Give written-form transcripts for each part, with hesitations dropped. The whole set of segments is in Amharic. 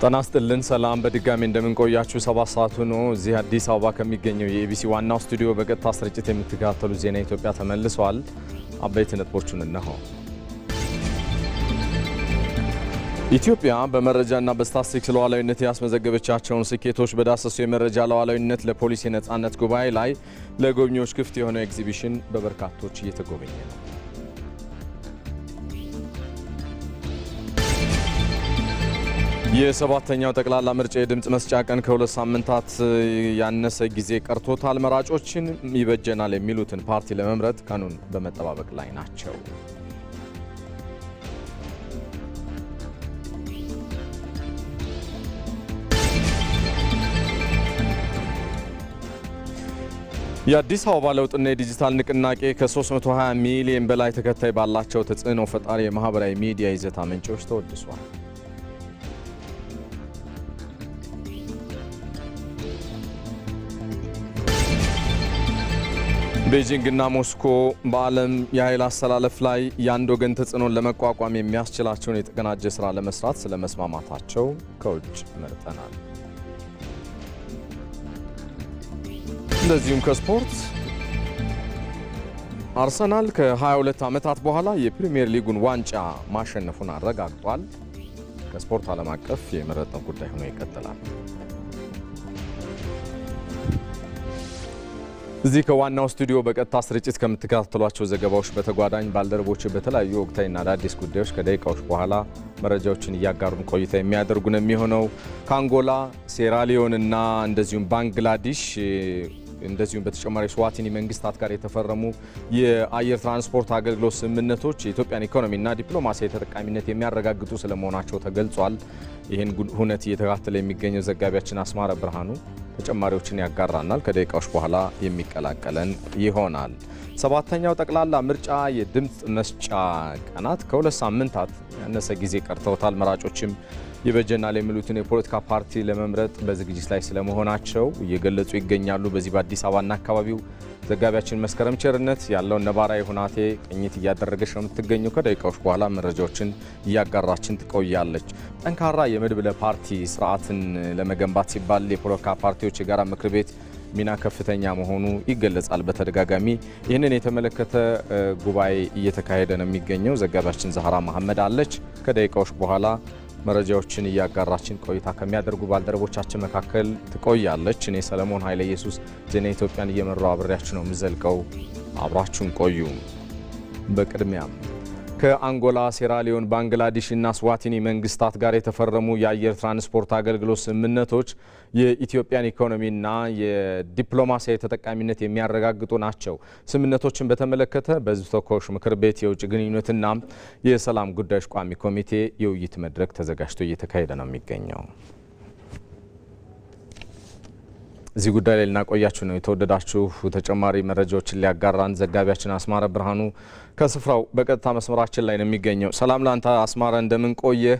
ጤና ይስጥልን ሰላም በድጋሚ እንደምንቆያችሁ 7 ሰዓት ነው። እዚህ አዲስ አበባ ከሚገኘው የኢቢሲ ዋናው ስቱዲዮ በቀጥታ ስርጭት የምትከታተሉ ዜና ኢትዮጵያ ተመልሷል። አበይት ነጥቦቹን እነሆ። ኢትዮጵያ በመረጃና በስታቲስቲክስ ሉዓላዊነት ያስመዘገበቻቸውን ስኬቶች በዳሰሱ የመረጃ ሉዓላዊነት ለፖሊሲ ነጻነት ጉባኤ ላይ ለጎብኚዎች ክፍት የሆነ ኤግዚቢሽን በበርካቶች እየተጎበኘ ነው። የሰባተኛው ጠቅላላ ምርጫ የድምጽ መስጫ ቀን ከ2 ሳምንታት ያነሰ ጊዜ ቀርቶታል። መራጮችን ይበጀናል የሚሉትን ፓርቲ ለመምረጥ ቀኑን በመጠባበቅ ላይ ናቸው። የአዲስ አበባ ለውጥና የዲጂታል ንቅናቄ ከ320 ሚሊዮን በላይ ተከታይ ባላቸው ተጽዕኖ ፈጣሪ የማህበራዊ ሚዲያ ይዘታ ምንጮች ተወድሷል። ቤጂንግና ሞስኮ በዓለም የኃይል አሰላለፍ ላይ የአንድ ወገን ተጽዕኖን ለመቋቋም የሚያስችላቸውን የተቀናጀ ስራ ለመስራት ስለመስማማታቸው ከውጭ መርጠናል። እንደዚሁም ከስፖርት አርሰናል ከ22 ዓመታት በኋላ የፕሪሚየር ሊጉን ዋንጫ ማሸነፉን አረጋግጧል። ከስፖርት ዓለም አቀፍ የመረጥነው ጉዳይ ሆኖ ይቀጥላል። እዚህ ከዋናው ስቱዲዮ በቀጥታ ስርጭት ከምትከታተሏቸው ዘገባዎች በተጓዳኝ ባልደረቦች በተለያዩ ወቅታዊና አዳዲስ ጉዳዮች ከደቂቃዎች በኋላ መረጃዎችን እያጋሩን ቆይታ የሚያደርጉ ነው የሚሆነው። ከአንጎላ፣ ሴራሊዮንና እንደዚሁም ባንግላዴሽ እንደዚሁም በተጨማሪ ስዋቲኒ መንግስታት ጋር የተፈረሙ የአየር ትራንስፖርት አገልግሎት ስምምነቶች የኢትዮጵያን ኢኮኖሚና ዲፕሎማሲያዊ ተጠቃሚነት የሚያረጋግጡ ስለመሆናቸው ተገልጿል። ይህን ሁነት እየተከታተለ የሚገኘው ዘጋቢያችን አስማረ ብርሃኑ ተጨማሪዎችን ያጋራናል። ከደቂቃዎች በኋላ የሚቀላቀለን ይሆናል። ሰባተኛው ጠቅላላ ምርጫ የድምጽ መስጫ ቀናት ከ2 ሳምንታት ያነሰ ጊዜ ቀርተውታል። መራጮችም ይበጀናል የሚሉትን የፖለቲካ ፓርቲ ለመምረጥ በዝግጅት ላይ ስለመሆናቸው እየገለጹ ይገኛሉ። በዚህ በአዲስ አበባና አካባቢው ዘጋቢያችን መስከረም ቸርነት ያለውን ነባራዊ ሁናቴ ቅኝት እያደረገች ነው የምትገኘው። ከደቂቃዎች በኋላ መረጃዎችን እያጋራችን ትቆያለች። ጠንካራ የመድብለ ፓርቲ ስርዓትን ለመገንባት ሲባል የፖለቲካ ፓርቲዎች የጋራ ምክር ቤት ሚና ከፍተኛ መሆኑ ይገለጻል በተደጋጋሚ። ይህንን የተመለከተ ጉባኤ እየተካሄደ ነው የሚገኘው። ዘጋቢያችን ዛህራ መሐመድ አለች። ከደቂቃዎች በኋላ መረጃዎችን እያጋራችን ቆይታ ከሚያደርጉ ባልደረቦቻችን መካከል ትቆያለች። እኔ ሰለሞን ኃይለ ኢየሱስ ዜና ኢትዮጵያን እየመራው አብሬያችሁ ነው የምዘልቀው። አብራችሁን ቆዩ። በቅድሚያም ከአንጎላ፣ ሴራሊዮን፣ ባንግላዴሽ እና ስዋቲኒ መንግስታት ጋር የተፈረሙ የአየር ትራንስፖርት አገልግሎት ስምምነቶች የኢትዮጵያን ኢኮኖሚና የዲፕሎማሲያዊ ተጠቃሚነት የሚያረጋግጡ ናቸው። ስምምነቶችን በተመለከተ በሕዝብ ተወካዮች ምክር ቤት የውጭ ግንኙነትና የሰላም ጉዳዮች ቋሚ ኮሚቴ የውይይት መድረክ ተዘጋጅቶ እየተካሄደ ነው የሚገኘው። እዚህ ጉዳይ ላይ ልናቆያችሁ ነው የተወደዳችሁ። ተጨማሪ መረጃዎችን ሊያጋራን ዘጋቢያችን አስማረ ብርሃኑ ከስፍራው በቀጥታ መስመራችን ላይ ነው የሚገኘው። ሰላም ላንተ አስማረ፣ እንደምን ቆየህ?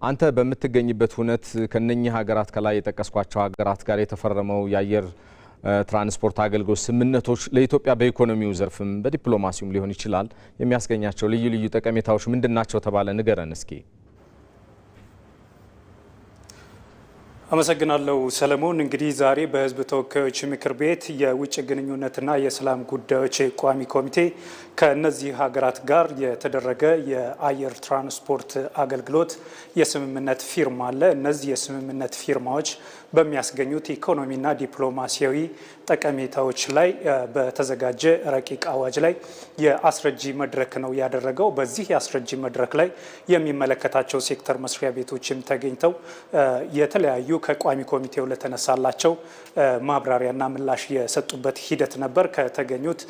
አንተ በምትገኝበት ሁነት ከነኚህ ሀገራት ከላይ የጠቀስኳቸው ሀገራት ጋር የተፈረመው የአየር ትራንስፖርት አገልግሎት ስምምነቶች ለኢትዮጵያ በኢኮኖሚው ዘርፍም በዲፕሎማሲውም ሊሆን ይችላል የሚያስገኛቸው ልዩ ልዩ ጠቀሜታዎች ምንድናቸው ተባለ? ንገረን እስኪ። አመሰግናለሁ ሰለሞን። እንግዲህ ዛሬ በሕዝብ ተወካዮች ምክር ቤት የውጭ ግንኙነትና የሰላም ጉዳዮች ቋሚ ኮሚቴ ከእነዚህ ሀገራት ጋር የተደረገ የአየር ትራንስፖርት አገልግሎት የስምምነት ፊርማ አለ። እነዚህ የስምምነት ፊርማዎች በሚያስገኙት ኢኮኖሚና ዲፕሎማሲያዊ ጠቀሜታዎች ላይ በተዘጋጀ ረቂቅ አዋጅ ላይ የአስረጂ መድረክ ነው ያደረገው። በዚህ የአስረጂ መድረክ ላይ የሚመለከታቸው ሴክተር መስሪያ ቤቶችም ተገኝተው የተለያዩ ከቋሚ ኮሚቴው ለተነሳላቸው ማብራሪያና ምላሽ የሰጡበት ሂደት ነበር። ከተገኙት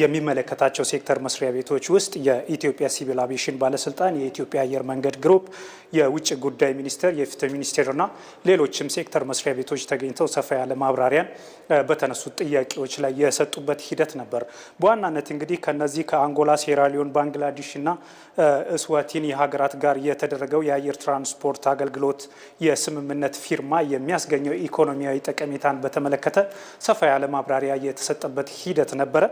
የሚመለከታቸው ሴክተር መስሪያ ቤቶች ውስጥ የኢትዮጵያ ሲቪል አቪዬሽን ባለስልጣን፣ የኢትዮጵያ አየር መንገድ ግሩፕ፣ የውጭ ጉዳይ ሚኒስቴር፣ የፍትህ ሚኒስቴርና ሌሎችም ሴክተር መስሪያ ቤቶች ተገኝተው ሰፋ ያለ ማብራሪያን በተነሱት ጥያቄዎች ላይ የሰጡበት ሂደት ነበር። በዋናነት እንግዲህ ከነዚህ ከአንጎላ፣ ሴራሊዮን፣ ባንግላዴሽ እና እስዋቲኒ ሀገራት ጋር የተደረገው የአየር ትራንስፖርት አገልግሎት የስምምነት ፊርማ የሚያስገኘው ኢኮኖሚያዊ ጠቀሜታን በተመለከተ ሰፋ ያለ ማብራሪያ የተሰጠበት ሂደት ነበረ።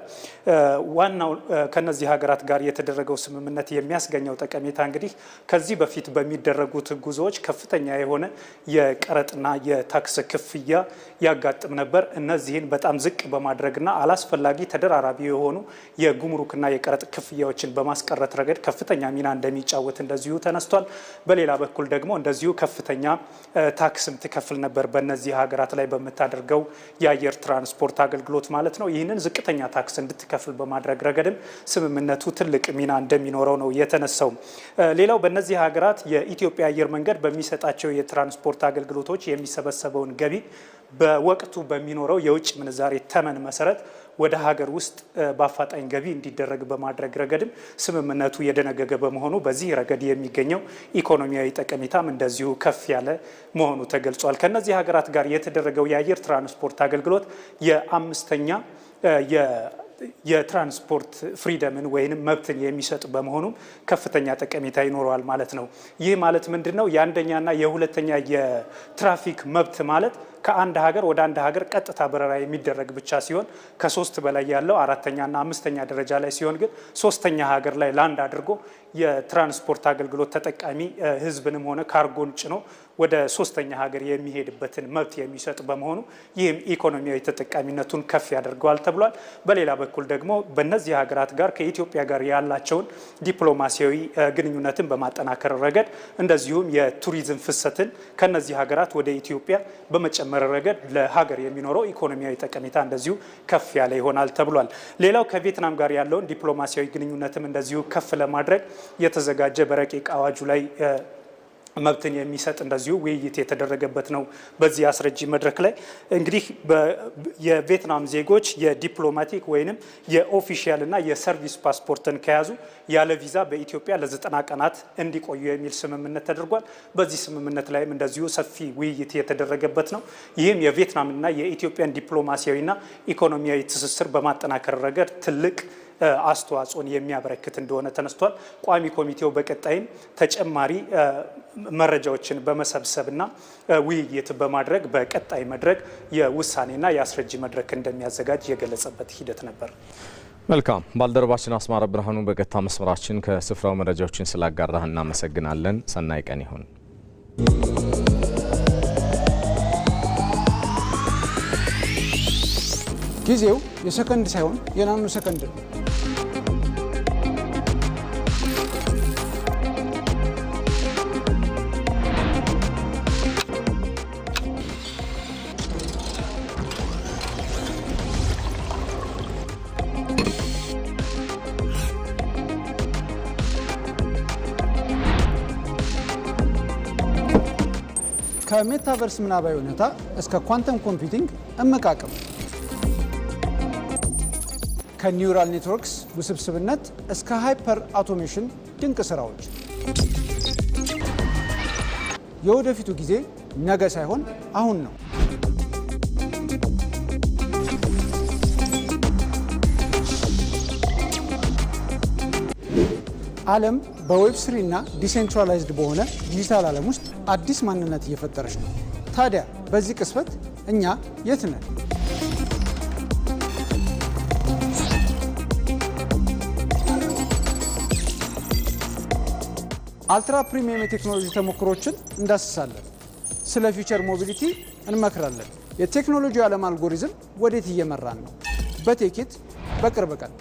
ዋናው ከነዚህ ሀገራት ጋር የተደረገው ስምምነት የሚያስገኘው ጠቀሜታ እንግዲህ ከዚህ በፊት በሚደረጉት ጉዞዎች ከፍተኛ የሆነ የቀረጥና የታክስ ክፍያ ያጋጥም ነበር። እነዚህን በጣም ዝቅ በማድረግና አላስፈላጊ ተደራራቢ የሆኑ የጉምሩክና የቀረጥ ክፍያዎችን በማስቀረት ረገድ ከፍተኛ ሚና እንደሚጫወት እንደዚሁ ተነስቷል። በሌላ በኩል ደግሞ እንደዚሁ ከፍተኛ ታክስም ትከፍል ነበር በእነዚህ ሀገራት ላይ በምታደርገው የአየር ትራንስፖርት አገልግሎት ማለት ነው። ይህንን ዝቅተኛ ታክስ እንድትከፍል በማድረግ ረገድም ስምምነቱ ትልቅ ሚና እንደሚኖረው ነው የተነሳው። ሌላው በእነዚህ ሀገራት የኢትዮጵያ አየር መንገድ በሚሰጣቸው የትራንስፖርት አገልግሎቶች የሚሰበሰበውን ገቢ በወቅቱ በሚኖረው የውጭ ምንዛሬ ተመን መሰረት ወደ ሀገር ውስጥ በአፋጣኝ ገቢ እንዲደረግ በማድረግ ረገድም ስምምነቱ የደነገገ በመሆኑ በዚህ ረገድ የሚገኘው ኢኮኖሚያዊ ጠቀሜታም እንደዚሁ ከፍ ያለ መሆኑ ተገልጿል። ከነዚህ ሀገራት ጋር የተደረገው የአየር ትራንስፖርት አገልግሎት የአምስተኛ የትራንስፖርት ፍሪደምን ወይንም መብትን የሚሰጥ በመሆኑ ከፍተኛ ጠቀሜታ ይኖረዋል ማለት ነው። ይህ ማለት ምንድነው? የአንደኛና የሁለተኛ የትራፊክ መብት ማለት ከአንድ ሀገር ወደ አንድ ሀገር ቀጥታ በረራ የሚደረግ ብቻ ሲሆን ከሶስት በላይ ያለው አራተኛና አምስተኛ ደረጃ ላይ ሲሆን ግን ሶስተኛ ሀገር ላይ ላንድ አድርጎ የትራንስፖርት አገልግሎት ተጠቃሚ ሕዝብንም ሆነ ካርጎን ጭኖ ወደ ሶስተኛ ሀገር የሚሄድበትን መብት የሚሰጥ በመሆኑ ይህም ኢኮኖሚያዊ ተጠቃሚነቱን ከፍ ያደርገዋል ተብሏል። በሌላ በኩል ደግሞ በእነዚህ ሀገራት ጋር ከኢትዮጵያ ጋር ያላቸውን ዲፕሎማሲያዊ ግንኙነትን በማጠናከር ረገድ እንደዚሁም የቱሪዝም ፍሰትን ከነዚህ ሀገራት ወደ ኢትዮጵያ በመጨመር ረገድ ለሀገር የሚኖረው ኢኮኖሚያዊ ጠቀሜታ እንደዚሁ ከፍ ያለ ይሆናል ተብሏል። ሌላው ከቪየትናም ጋር ያለውን ዲፕሎማሲያዊ ግንኙነትም እንደዚሁ ከፍ ለማድረግ የተዘጋጀ በረቂቅ አዋጁ ላይ መብትን የሚሰጥ እንደዚሁ ውይይት የተደረገበት ነው። በዚህ አስረጂ መድረክ ላይ እንግዲህ የቪየትናም ዜጎች የዲፕሎማቲክ ወይንም የኦፊሻልና የሰርቪስ ፓስፖርትን ከያዙ ያለ ቪዛ በኢትዮጵያ ለ90 ቀናት እንዲቆዩ የሚል ስምምነት ተደርጓል። በዚህ ስምምነት ላይም እንደዚሁ ሰፊ ውይይት የተደረገበት ነው። ይህም የቪየትናምና የኢትዮጵያን ዲፕሎማሲያዊና ኢኮኖሚያዊ ትስስር በማጠናከር ረገድ ትልቅ አስተዋጽኦን የሚያበረክት እንደሆነ ተነስቷል። ቋሚ ኮሚቴው በቀጣይም ተጨማሪ መረጃዎችን በመሰብሰብና ውይይት በማድረግ በቀጣይ መድረክ የውሳኔና የአስረጂ መድረክ እንደሚያዘጋጅ የገለጸበት ሂደት ነበር። መልካም። ባልደረባችን አስማረ ብርሃኑ በቀጥታ መስመራችን ከስፍራው መረጃዎችን ስላጋራህ እናመሰግናለን። ሰናይ ቀን ይሁን። ጊዜው የሰከንድ ሳይሆን የናኖ ሰከንድ ነው። ከሜታቨርስ ምናባዊ እውነታ እስከ ኳንተም ኮምፒውቲንግ እምቅ አቅም፣ ከኒውራል ኔትወርክስ ውስብስብነት እስከ ሃይፐር አውቶሜሽን ድንቅ ስራዎች። የወደፊቱ ጊዜ ነገ ሳይሆን አሁን ነው። ዓለም በዌብ 3 እና ዲሴንትራላይዝድ በሆነ ዲጂታል ዓለም ውስጥ አዲስ ማንነት እየፈጠረች ነው። ታዲያ በዚህ ቅስበት እኛ የት ነን? አልትራ ፕሪሚየም የቴክኖሎጂ ተሞክሮችን እንዳስሳለን። ስለ ፊውቸር ሞቢሊቲ እንመክራለን። የቴክኖሎጂ ዓለም አልጎሪዝም ወዴት እየመራን ነው? በቴክት በቅርብ ቀን።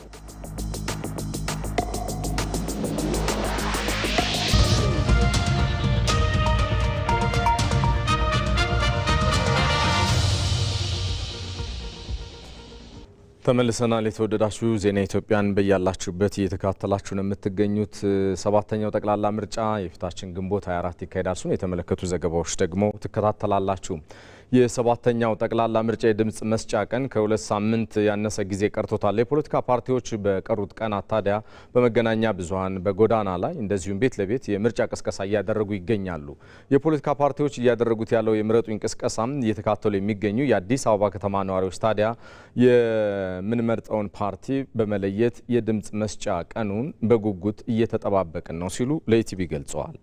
ተመልሰናል። የተወደዳችሁ ዜና ኢትዮጵያን በያላችሁበት እየተከታተላችሁ ነው የምትገኙት። ሰባተኛው ጠቅላላ ምርጫ የፊታችን ግንቦት 24 ይካሄዳል። እሱን የተመለከቱ ዘገባዎች ደግሞ ትከታተላላችሁ። የሰባተኛው ጠቅላላ ምርጫ የድምጽ መስጫ ቀን ከሁለት ሳምንት ያነሰ ጊዜ ቀርቶታል። የፖለቲካ ፓርቲዎች በቀሩት ቀናት ታዲያ በመገናኛ ብዙሃን በጎዳና ላይ እንደዚሁም ቤት ለቤት የምርጫ ቅስቀሳ እያደረጉ ይገኛሉ። የፖለቲካ ፓርቲዎች እያደረጉት ያለው የምረጡኝ ቅስቀሳም እየተካተሉ የሚገኙ የአዲስ አበባ ከተማ ነዋሪዎች ታዲያ የምንመርጠውን ፓርቲ በመለየት የድምጽ መስጫ ቀኑን በጉጉት እየተጠባበቅን ነው ሲሉ ለኢቲቪ ገልጸዋል።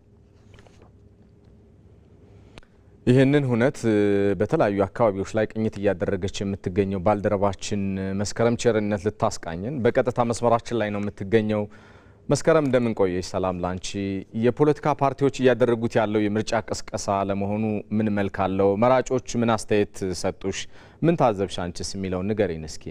ይህንን ሁነት በተለያዩ አካባቢዎች ላይ ቅኝት እያደረገች የምትገኘው ባልደረባችን መስከረም ቸርነት ልታስቃኘን በቀጥታ መስመራችን ላይ ነው የምትገኘው። መስከረም እንደምን ቆየሽ? ሰላም ላንቺ። የፖለቲካ ፓርቲዎች እያደረጉት ያለው የምርጫ ቅስቀሳ ለመሆኑ ምን መልክ አለው? መራጮች ምን አስተያየት ሰጡሽ? ምን ታዘብሽ አንቺስ የሚለውን ንገሪን እስኪ።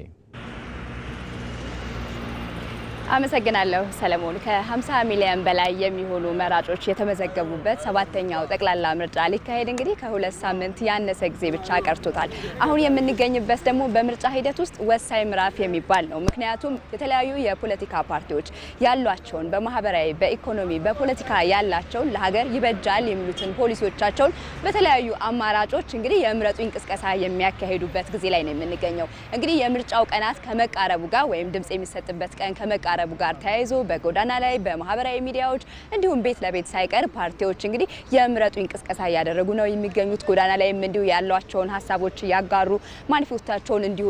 አመሰግናለሁ ሰለሞን። ከ50 ሚሊዮን በላይ የሚሆኑ መራጮች የተመዘገቡበት ሰባተኛው ጠቅላላ ምርጫ ሊካሄድ እንግዲህ ከሁለት ሳምንት ያነሰ ጊዜ ብቻ ቀርቶታል። አሁን የምንገኝበት ደግሞ በምርጫ ሂደት ውስጥ ወሳኝ ምዕራፍ የሚባል ነው። ምክንያቱም የተለያዩ የፖለቲካ ፓርቲዎች ያሏቸውን በማህበራዊ፣ በኢኮኖሚ፣ በፖለቲካ ያላቸውን ለሀገር ይበጃል የሚሉትን ፖሊሲዎቻቸውን በተለያዩ አማራጮች እንግዲህ የምረጡኝ ቅስቀሳ የሚያካሂዱበት ጊዜ ላይ ነው የምንገኘው። እንግዲህ የምርጫው ቀናት ከመቃረቡ ጋር ወይም ድምጽ የሚሰጥበት ቀን ከመቃረቡ ጋር ተያይዞ በጎዳና ላይ በማህበራዊ ሚዲያዎች እንዲሁም ቤት ለቤት ሳይቀር ፓርቲዎች እንግዲህ የምረጡኝ ቅስቀሳ እያደረጉ ነው የሚገኙት። ጎዳና ላይም እንዲሁ ያሏቸውን ሀሳቦች ያጋሩ ማኒፌስቶቻቸውን እንዲሁ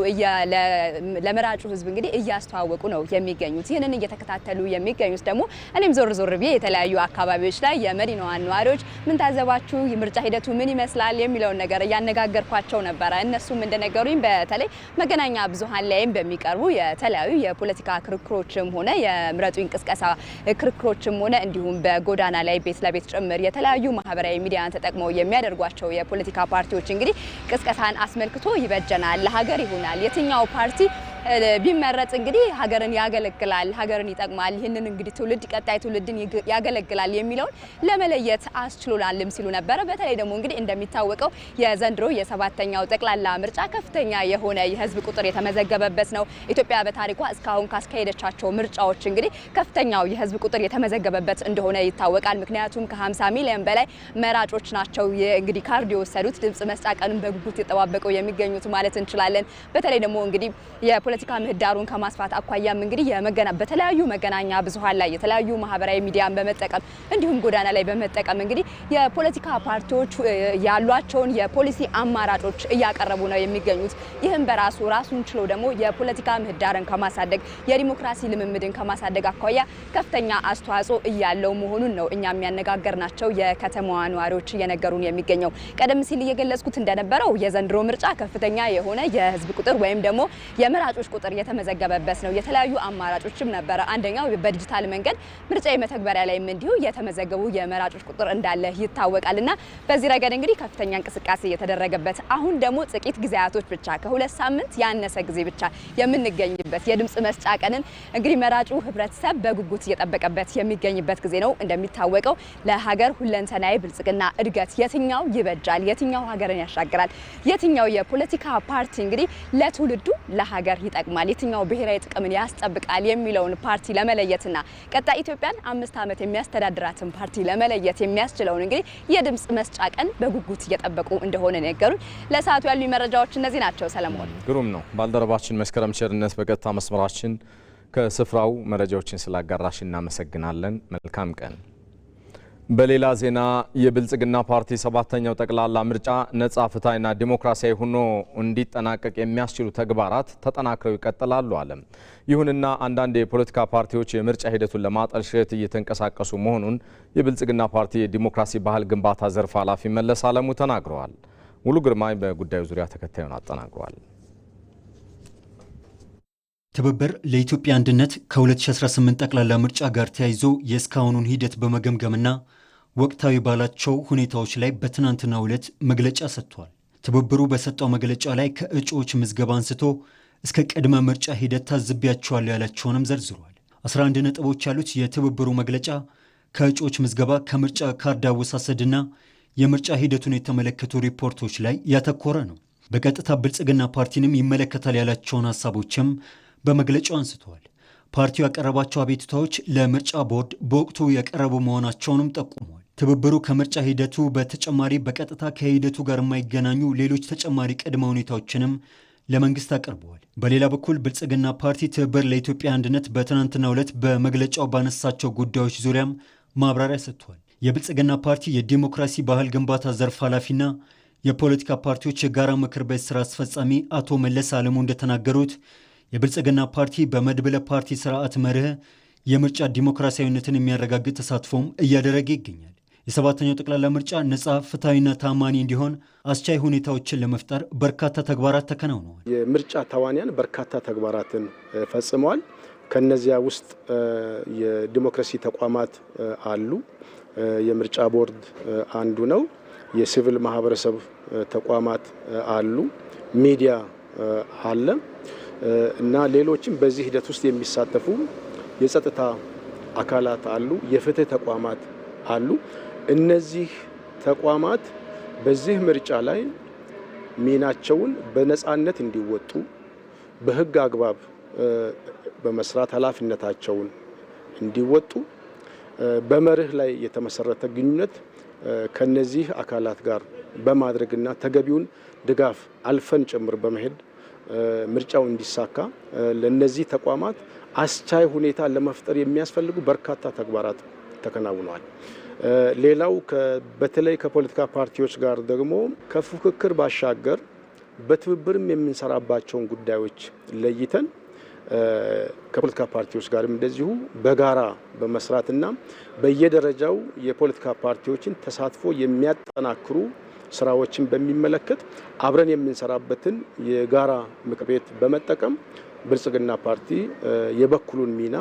ለመራጩ ህዝብ እንግዲህ እያስተዋወቁ ነው የሚገኙት። ይህንን እየተከታተሉ የሚገኙት ደግሞ እኔም ዞር ዞር ብዬ የተለያዩ አካባቢዎች ላይ የመዲናዋን ነዋሪዎች ምን ታዘባችሁ፣ የምርጫ ሂደቱ ምን ይመስላል የሚለውን ነገር እያነጋገርኳቸው ነበረ። እነሱም እንደነገሩኝ በተለይ መገናኛ ብዙሃን ላይም በሚቀርቡ የተለያዩ የፖለቲካ ክርክሮችም ሆነ የምረጡኝ ቅስቀሳ ክርክሮችም ሆነ እንዲሁም በጎዳና ላይ ቤት ለቤት ጭምር የተለያዩ ማህበራዊ ሚዲያን ተጠቅመው የሚያደርጓቸው የፖለቲካ ፓርቲዎች እንግዲህ ቅስቀሳን አስመልክቶ ይበጀናል፣ ለሀገር ይሆናል፣ የትኛው ፓርቲ ቢመረጥ እንግዲህ ሀገርን ያገለግላል፣ ሀገርን ይጠቅማል፣ ይህንን እንግዲህ ትውልድ ቀጣይ ትውልድን ያገለግላል የሚለውን ለመለየት አስችሎናልም ሲሉ ነበረ። በተለይ ደግሞ እንግዲህ እንደሚታወቀው የዘንድሮ የሰባተኛው ጠቅላላ ምርጫ ከፍተኛ የሆነ የህዝብ ቁጥር የተመዘገበበት ነው። ኢትዮጵያ በታሪኳ እስካሁን ካስካሄደቻቸው ምርጫዎች እንግዲህ ከፍተኛው የህዝብ ቁጥር የተመዘገበበት እንደሆነ ይታወቃል። ምክንያቱም ከ50 ሚሊዮን በላይ መራጮች ናቸው እንግዲህ ካርድ የወሰዱት ድምጽ መስጫ ቀኑን በጉጉት የተጠባበቀው የሚገኙት ማለት እንችላለን። በተለይ ደግሞ እንግዲህ የፖለቲካ ምህዳሩን ከማስፋት አኳያም እንግዲህ በተለያዩ መገናኛ ብዙሃን ላይ የተለያዩ ማህበራዊ ሚዲያን በመጠቀም እንዲሁም ጎዳና ላይ በመጠቀም እንግዲህ የፖለቲካ ፓርቲዎች ያሏቸውን የፖሊሲ አማራጮች እያቀረቡ ነው የሚገኙት። ይህም በራሱ ራሱን ችሎ ደግሞ የፖለቲካ ምህዳርን ከማሳደግ የዲሞክራሲ ልምምድን ከማሳደግ አኳያ ከፍተኛ አስተዋጽኦ እያለው መሆኑን ነው እኛ የሚያነጋገርናቸው የከተማዋ ነዋሪዎች እየነገሩን የሚገኘው። ቀደም ሲል እየገለጽኩት እንደነበረው የዘንድሮ ምርጫ ከፍተኛ የሆነ የህዝብ ቁጥር ወይም ደግሞ የመራጮች ቁጥር የተመዘገበበት ነው። የተለያዩ አማራጮችም ነበረ። አንደኛው በዲጂታል መንገድ ምርጫ የመተግበሪያ ላይም እንዲሁ የተመዘገቡ የመራጮች ቁጥር እንዳለ ይታወቃልና በዚህ ረገድ እንግዲህ ከፍተኛ እንቅስቃሴ የተደረገበት አሁን ደግሞ ጥቂት ጊዜያቶች ብቻ ከሁለት ሳምንት ያነሰ ጊዜ ብቻ የምንገኝበት የድምጽ መስጫ ቀንን እንግዲህ መራጩ ህብረተሰብ በጉጉት እየጠበቀበት የሚገኝበት ጊዜ ነው። እንደሚታወቀው ለሀገር ሁለንተናዊ ብልጽግና እድገት የትኛው ይበጃል፣ የትኛው ሀገርን ያሻግራል፣ የትኛው የፖለቲካ ፓርቲ እንግዲህ ለትውልዱ ለሀገር ይጠቅማል፣ የትኛው ብሔራዊ ጥቅምን ያስጠብቃል የሚለውን ፓርቲ ለመለየትና ቀጣይ ኢትዮጵያን 5 ዓመት የሚያስተዳድራትን ፓርቲ ለመለየት የሚያስችለውን እንግዲህ የድምጽ መስጫ ቀን በጉጉት እየጠበቁ እንደሆነ ነገሩን። ለሰዓቱ ያሉ መረጃዎች እነዚህ ናቸው። ሰለሞን ግሩም ነው። ባልደረባችን መስከረም ቸርነት በቀጥታ መስመራችን ከስፍራው መረጃዎችን ስላጋራሽ እናመሰግናለን። መልካም ቀን። በሌላ ዜና የብልጽግና ፓርቲ ሰባተኛው ጠቅላላ ምርጫ ነጻ፣ ፍትሃዊና ዲሞክራሲያዊ ሆኖ እንዲጠናቀቅ የሚያስችሉ ተግባራት ተጠናክረው ይቀጥላሉ አለ። ይሁንና አንዳንድ የፖለቲካ ፓርቲዎች የምርጫ ሂደቱን ለማጠልሸት እየተንቀሳቀሱ መሆኑን የብልጽግና ፓርቲ የዲሞክራሲ ባህል ግንባታ ዘርፍ ኃላፊ መለስ አለሙ ተናግረዋል። ሙሉ ግርማይ በጉዳዩ ዙሪያ ተከታዩን አጠናቅሯል። ትብብር ለኢትዮጵያ አንድነት ከ2018 ጠቅላላ ምርጫ ጋር ተያይዞ የእስካሁኑን ሂደት በመገምገምና ወቅታዊ ባላቸው ሁኔታዎች ላይ በትናንትናው ዕለት መግለጫ ሰጥቷል። ትብብሩ በሰጠው መግለጫ ላይ ከእጩዎች ምዝገባ አንስቶ እስከ ቅድመ ምርጫ ሂደት ታዝቢያቸዋለሁ ያላቸውንም ዘርዝሯል። 11 ነጥቦች ያሉት የትብብሩ መግለጫ ከእጩዎች ምዝገባ፣ ከምርጫ ካርድ አወሳሰድና የምርጫ ሂደቱን የተመለከቱ ሪፖርቶች ላይ ያተኮረ ነው። በቀጥታ ብልጽግና ፓርቲንም ይመለከታል ያላቸውን ሀሳቦችም በመግለጫው አንስተዋል። ፓርቲው ያቀረባቸው አቤቱታዎች ለምርጫ ቦርድ በወቅቱ የቀረቡ መሆናቸውንም ጠቁሟል። ትብብሩ ከምርጫ ሂደቱ በተጨማሪ በቀጥታ ከሂደቱ ጋር የማይገናኙ ሌሎች ተጨማሪ ቅድመ ሁኔታዎችንም ለመንግስት አቅርበዋል። በሌላ በኩል ብልጽግና ፓርቲ ትብብር ለኢትዮጵያ አንድነት በትናንትናው ዕለት በመግለጫው ባነሳቸው ጉዳዮች ዙሪያም ማብራሪያ ሰጥቷል። የብልጽግና ፓርቲ የዲሞክራሲ ባህል ግንባታ ዘርፍ ኃላፊና የፖለቲካ ፓርቲዎች የጋራ ምክር ቤት ስራ አስፈጻሚ አቶ መለስ አለሙ እንደተናገሩት የብልጽግና ፓርቲ በመድብለ ፓርቲ ስርዓት መርህ የምርጫ ዲሞክራሲያዊነትን የሚያረጋግጥ ተሳትፎም እያደረገ ይገኛል። የሰባተኛው ጠቅላላ ምርጫ ነጻ፣ ፍትሐዊና ታማኒ እንዲሆን አስቻይ ሁኔታዎችን ለመፍጠር በርካታ ተግባራት ተከናውነዋል። የምርጫ ተዋንያን በርካታ ተግባራትን ፈጽመዋል። ከነዚያ ውስጥ የዲሞክራሲ ተቋማት አሉ። የምርጫ ቦርድ አንዱ ነው። የሲቪል ማህበረሰብ ተቋማት አሉ። ሚዲያ አለ እና ሌሎችም በዚህ ሂደት ውስጥ የሚሳተፉ የጸጥታ አካላት አሉ። የፍትህ ተቋማት አሉ። እነዚህ ተቋማት በዚህ ምርጫ ላይ ሚናቸውን በነፃነት እንዲወጡ በህግ አግባብ በመስራት ኃላፊነታቸውን እንዲወጡ በመርህ ላይ የተመሰረተ ግንኙነት ከነዚህ አካላት ጋር በማድረግና ተገቢውን ድጋፍ አልፈን ጭምር በመሄድ ምርጫው እንዲሳካ ለነዚህ ተቋማት አስቻይ ሁኔታ ለመፍጠር የሚያስፈልጉ በርካታ ተግባራት ተከናውነዋል። ሌላው በተለይ ከፖለቲካ ፓርቲዎች ጋር ደግሞ ከፉክክር ባሻገር በትብብርም የምንሰራባቸውን ጉዳዮች ለይተን ከፖለቲካ ፓርቲዎች ጋርም እንደዚሁ በጋራ በመስራትና በየደረጃው የፖለቲካ ፓርቲዎችን ተሳትፎ የሚያጠናክሩ ስራዎችን በሚመለከት አብረን የምንሰራበትን የጋራ ምክር ቤት በመጠቀም ብልጽግና ፓርቲ የበኩሉን ሚና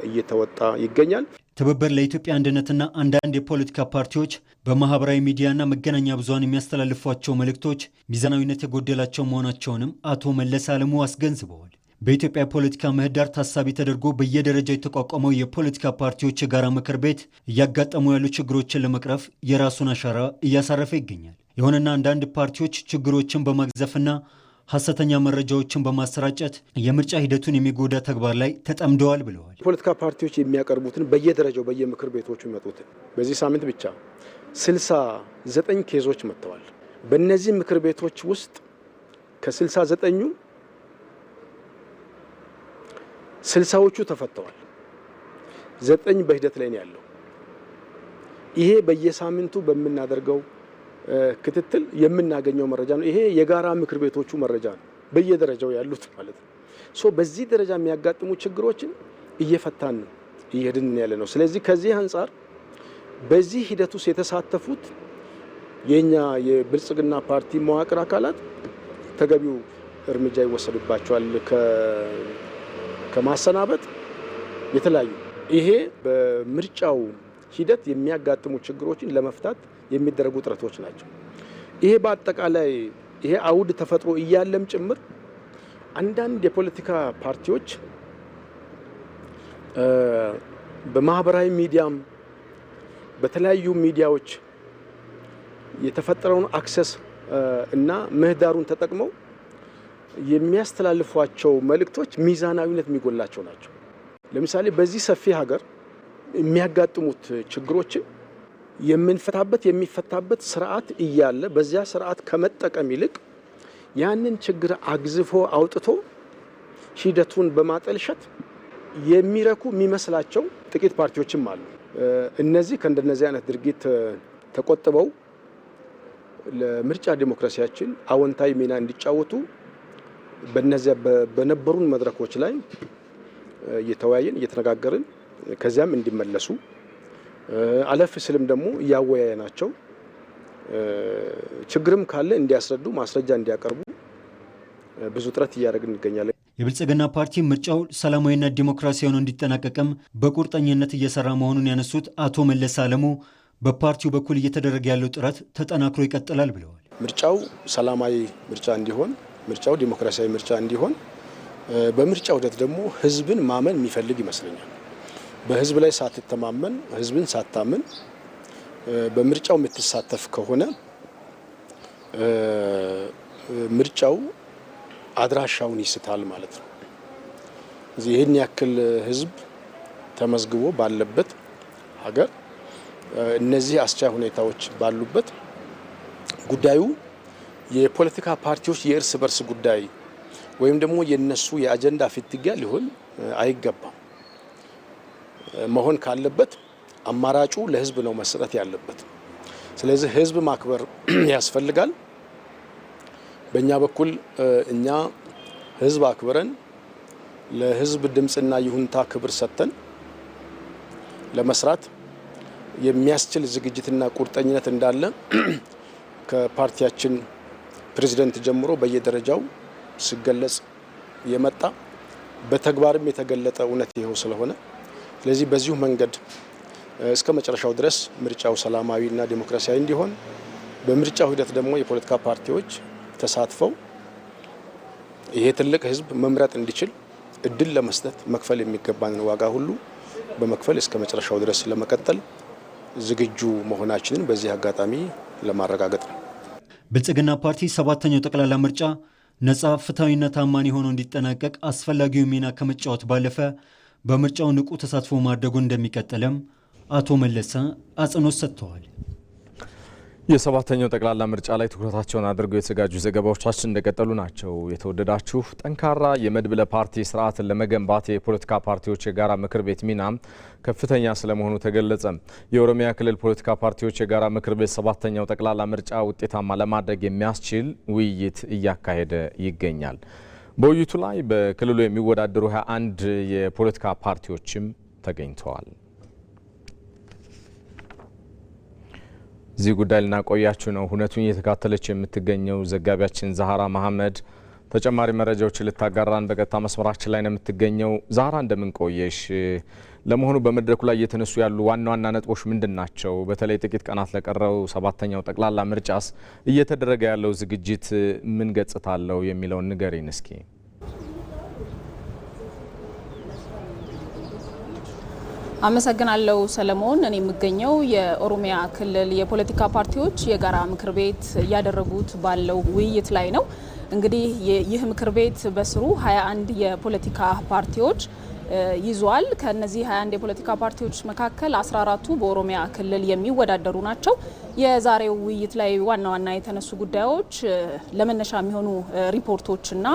እየተወጣ ይገኛል። ትብብር ለኢትዮጵያ አንድነትና አንዳንድ የፖለቲካ ፓርቲዎች በማህበራዊ ሚዲያና መገናኛ ብዙሃን የሚያስተላልፏቸው መልእክቶች ሚዛናዊነት የጎደላቸው መሆናቸውንም አቶ መለስ አለሙ አስገንዝበዋል። በኢትዮጵያ የፖለቲካ ምህዳር ታሳቢ ተደርጎ በየደረጃው የተቋቋመው የፖለቲካ ፓርቲዎች የጋራ ምክር ቤት እያጋጠሙ ያሉ ችግሮችን ለመቅረፍ የራሱን አሻራ እያሳረፈ ይገኛል። ይሁንና አንዳንድ ፓርቲዎች ችግሮችን በማግዘፍና ሐሰተኛ መረጃዎችን በማሰራጨት የምርጫ ሂደቱን የሚጎዳ ተግባር ላይ ተጠምደዋል ብለዋል። ፖለቲካ ፓርቲዎች የሚያቀርቡትን በየደረጃው በየምክር ቤቶቹ ይመጡትን በዚህ ሳምንት ብቻ 69 ኬዞች መጥተዋል። በእነዚህ ምክር ቤቶች ውስጥ ከ69ኙ 60ዎቹ ተፈተዋል። 9 በሂደት ላይ ነው ያለው። ይሄ በየሳምንቱ በምናደርገው ክትትል የምናገኘው መረጃ ነው። ይሄ የጋራ ምክር ቤቶቹ መረጃ ነው፣ በየደረጃው ያሉት ማለት ነው። በዚህ ደረጃ የሚያጋጥሙ ችግሮችን እየፈታን ነው እየሄድን ያለ ነው። ስለዚህ ከዚህ አንጻር በዚህ ሂደት ውስጥ የተሳተፉት የኛ የብልጽግና ፓርቲ መዋቅር አካላት ተገቢው እርምጃ ይወሰድባቸዋል። ከማሰናበት የተለያዩ ይሄ በምርጫው ሂደት የሚያጋጥሙ ችግሮችን ለመፍታት የሚደረጉ ጥረቶች ናቸው። ይሄ በአጠቃላይ ይሄ አውድ ተፈጥሮ እያለም ጭምር አንዳንድ የፖለቲካ ፓርቲዎች በማህበራዊ ሚዲያም በተለያዩ ሚዲያዎች የተፈጠረውን አክሰስ እና ምህዳሩን ተጠቅመው የሚያስተላልፏቸው መልእክቶች ሚዛናዊነት የሚጎላቸው ናቸው። ለምሳሌ በዚህ ሰፊ ሀገር የሚያጋጥሙት ችግሮችን የሚፈታበት ስርዓት እያለ በዚያ ስርዓት ከመጠቀም ይልቅ ያንን ችግር አግዝፎ አውጥቶ ሂደቱን በማጠልሸት የሚረኩ የሚመስላቸው ጥቂት ፓርቲዎችም አሉ። እነዚህ ከእንደነዚህ አይነት ድርጊት ተቆጥበው ለምርጫ ዲሞክራሲያችን አዎንታዊ ሚና እንዲጫወቱ በእነዚያ በነበሩን መድረኮች ላይ እየተወያየን እየተነጋገርን ከዚያም እንዲመለሱ አለፍ ስልም ደግሞ እያወያየናቸው ችግርም ካለ እንዲያስረዱ ማስረጃ እንዲያቀርቡ ብዙ ጥረት እያደረግን እንገኛለን። የብልጽግና ፓርቲ ምርጫው ሰላማዊና ዲሞክራሲያዊ ሆኖ እንዲጠናቀቅም በቁርጠኝነት እየሰራ መሆኑን ያነሱት አቶ መለስ አለሙ በፓርቲው በኩል እየተደረገ ያለው ጥረት ተጠናክሮ ይቀጥላል ብለዋል። ምርጫው ሰላማዊ ምርጫ እንዲሆን፣ ምርጫው ዲሞክራሲያዊ ምርጫ እንዲሆን በምርጫው ሂደት ደግሞ ህዝብን ማመን የሚፈልግ ይመስለኛል። በህዝብ ላይ ሳትተማመን ህዝብን ሳታምን በምርጫው የምትሳተፍ ከሆነ ምርጫው አድራሻውን ይስታል ማለት ነው። ይህን ያክል ህዝብ ተመዝግቦ ባለበት ሀገር እነዚህ አስቻይ ሁኔታዎች ባሉበት ጉዳዩ የፖለቲካ ፓርቲዎች የእርስ በርስ ጉዳይ ወይም ደግሞ የነሱ የአጀንዳ ፍትጊያ ሊሆን አይገባም። መሆን ካለበት አማራጩ ለህዝብ ነው መሰጠት ያለበት። ስለዚህ ህዝብ ማክበር ያስፈልጋል። በእኛ በኩል እኛ ህዝብ አክብረን ለህዝብ ድምጽና ይሁንታ ክብር ሰጥተን ለመስራት የሚያስችል ዝግጅትና ቁርጠኝነት እንዳለ ከፓርቲያችን ፕሬዝዳንት ጀምሮ በየደረጃው ሲገለጽ የመጣ በተግባርም የተገለጠ እውነት ይኸው ስለሆነ ስለዚህ በዚሁ መንገድ እስከ መጨረሻው ድረስ ምርጫው ሰላማዊና ዲሞክራሲያዊ እንዲሆን በምርጫው ሂደት ደግሞ የፖለቲካ ፓርቲዎች ተሳትፈው ይሄ ትልቅ ህዝብ መምረጥ እንዲችል እድል ለመስጠት መክፈል የሚገባንን ዋጋ ሁሉ በመክፈል እስከ መጨረሻው ድረስ ለመቀጠል ዝግጁ መሆናችንን በዚህ አጋጣሚ ለማረጋገጥ ነው። ብልጽግና ፓርቲ 7ኛው ጠቅላላ ምርጫ ነጻ ፍትሐዊና ታማኒ ሆኖ እንዲጠናቀቅ አስፈላጊው ሚና ከመጫወት ባለፈ በምርጫው ንቁ ተሳትፎ ማድረጉን እንደሚቀጥልም አቶ መለሰ አጽንኦት ሰጥተዋል። የ7ኛው ጠቅላላ ምርጫ ላይ ትኩረታቸውን አድርገው የተዘጋጁ ዘገባዎቻችን እንደቀጠሉ ናቸው። የተወደዳችሁ ጠንካራ የመድብለ ፓርቲ ስርዓትን ለመገንባት የፖለቲካ ፓርቲዎች የጋራ ምክር ቤት ሚና ከፍተኛ ስለመሆኑ ተገለጸ። የኦሮሚያ ክልል ፖለቲካ ፓርቲዎች የጋራ ምክር ቤት 7ኛው ጠቅላላ ምርጫ ውጤታማ ለማድረግ የሚያስችል ውይይት እያካሄደ ይገኛል። በውይይቱ ላይ በክልሉ የሚወዳደሩ 21 የፖለቲካ ፓርቲዎችም ተገኝተዋል። እዚህ ጉዳይ ልናቆያችሁ ነው። ሁነቱን እየተካተለች የምትገኘው ዘጋቢያችን ዛህራ መሐመድ ተጨማሪ መረጃዎችን ልታጋራን በቀጥታ መስመራችን ላይ ነው የምትገኘው። ዛህራ እንደምን ቆየሽ? ለመሆኑ በመድረኩ ላይ እየተነሱ ያሉ ዋና ዋና ነጥቦች ምንድን ናቸው? በተለይ ጥቂት ቀናት ለቀረው 7ኛው ጠቅላላ ምርጫስ እየተደረገ ያለው ዝግጅት ምን ገጽታ አለው የሚለውን ንገሪን እስኪ። አመሰግናለሁ ሰለሞን። እኔ የምገኘው የኦሮሚያ ክልል የፖለቲካ ፓርቲዎች የጋራ ምክር ቤት እያደረጉት ባለው ውይይት ላይ ነው። እንግዲህ ይህ ምክር ቤት በስሩ 21 የፖለቲካ ፓርቲዎች ይዟል። ከነዚህ 21 የፖለቲካ ፓርቲዎች መካከል 14ቱ በኦሮሚያ ክልል የሚወዳደሩ ናቸው። የዛሬው ውይይት ላይ ዋና ዋና የተነሱ ጉዳዮች ለመነሻ የሚሆኑ ሪፖርቶችና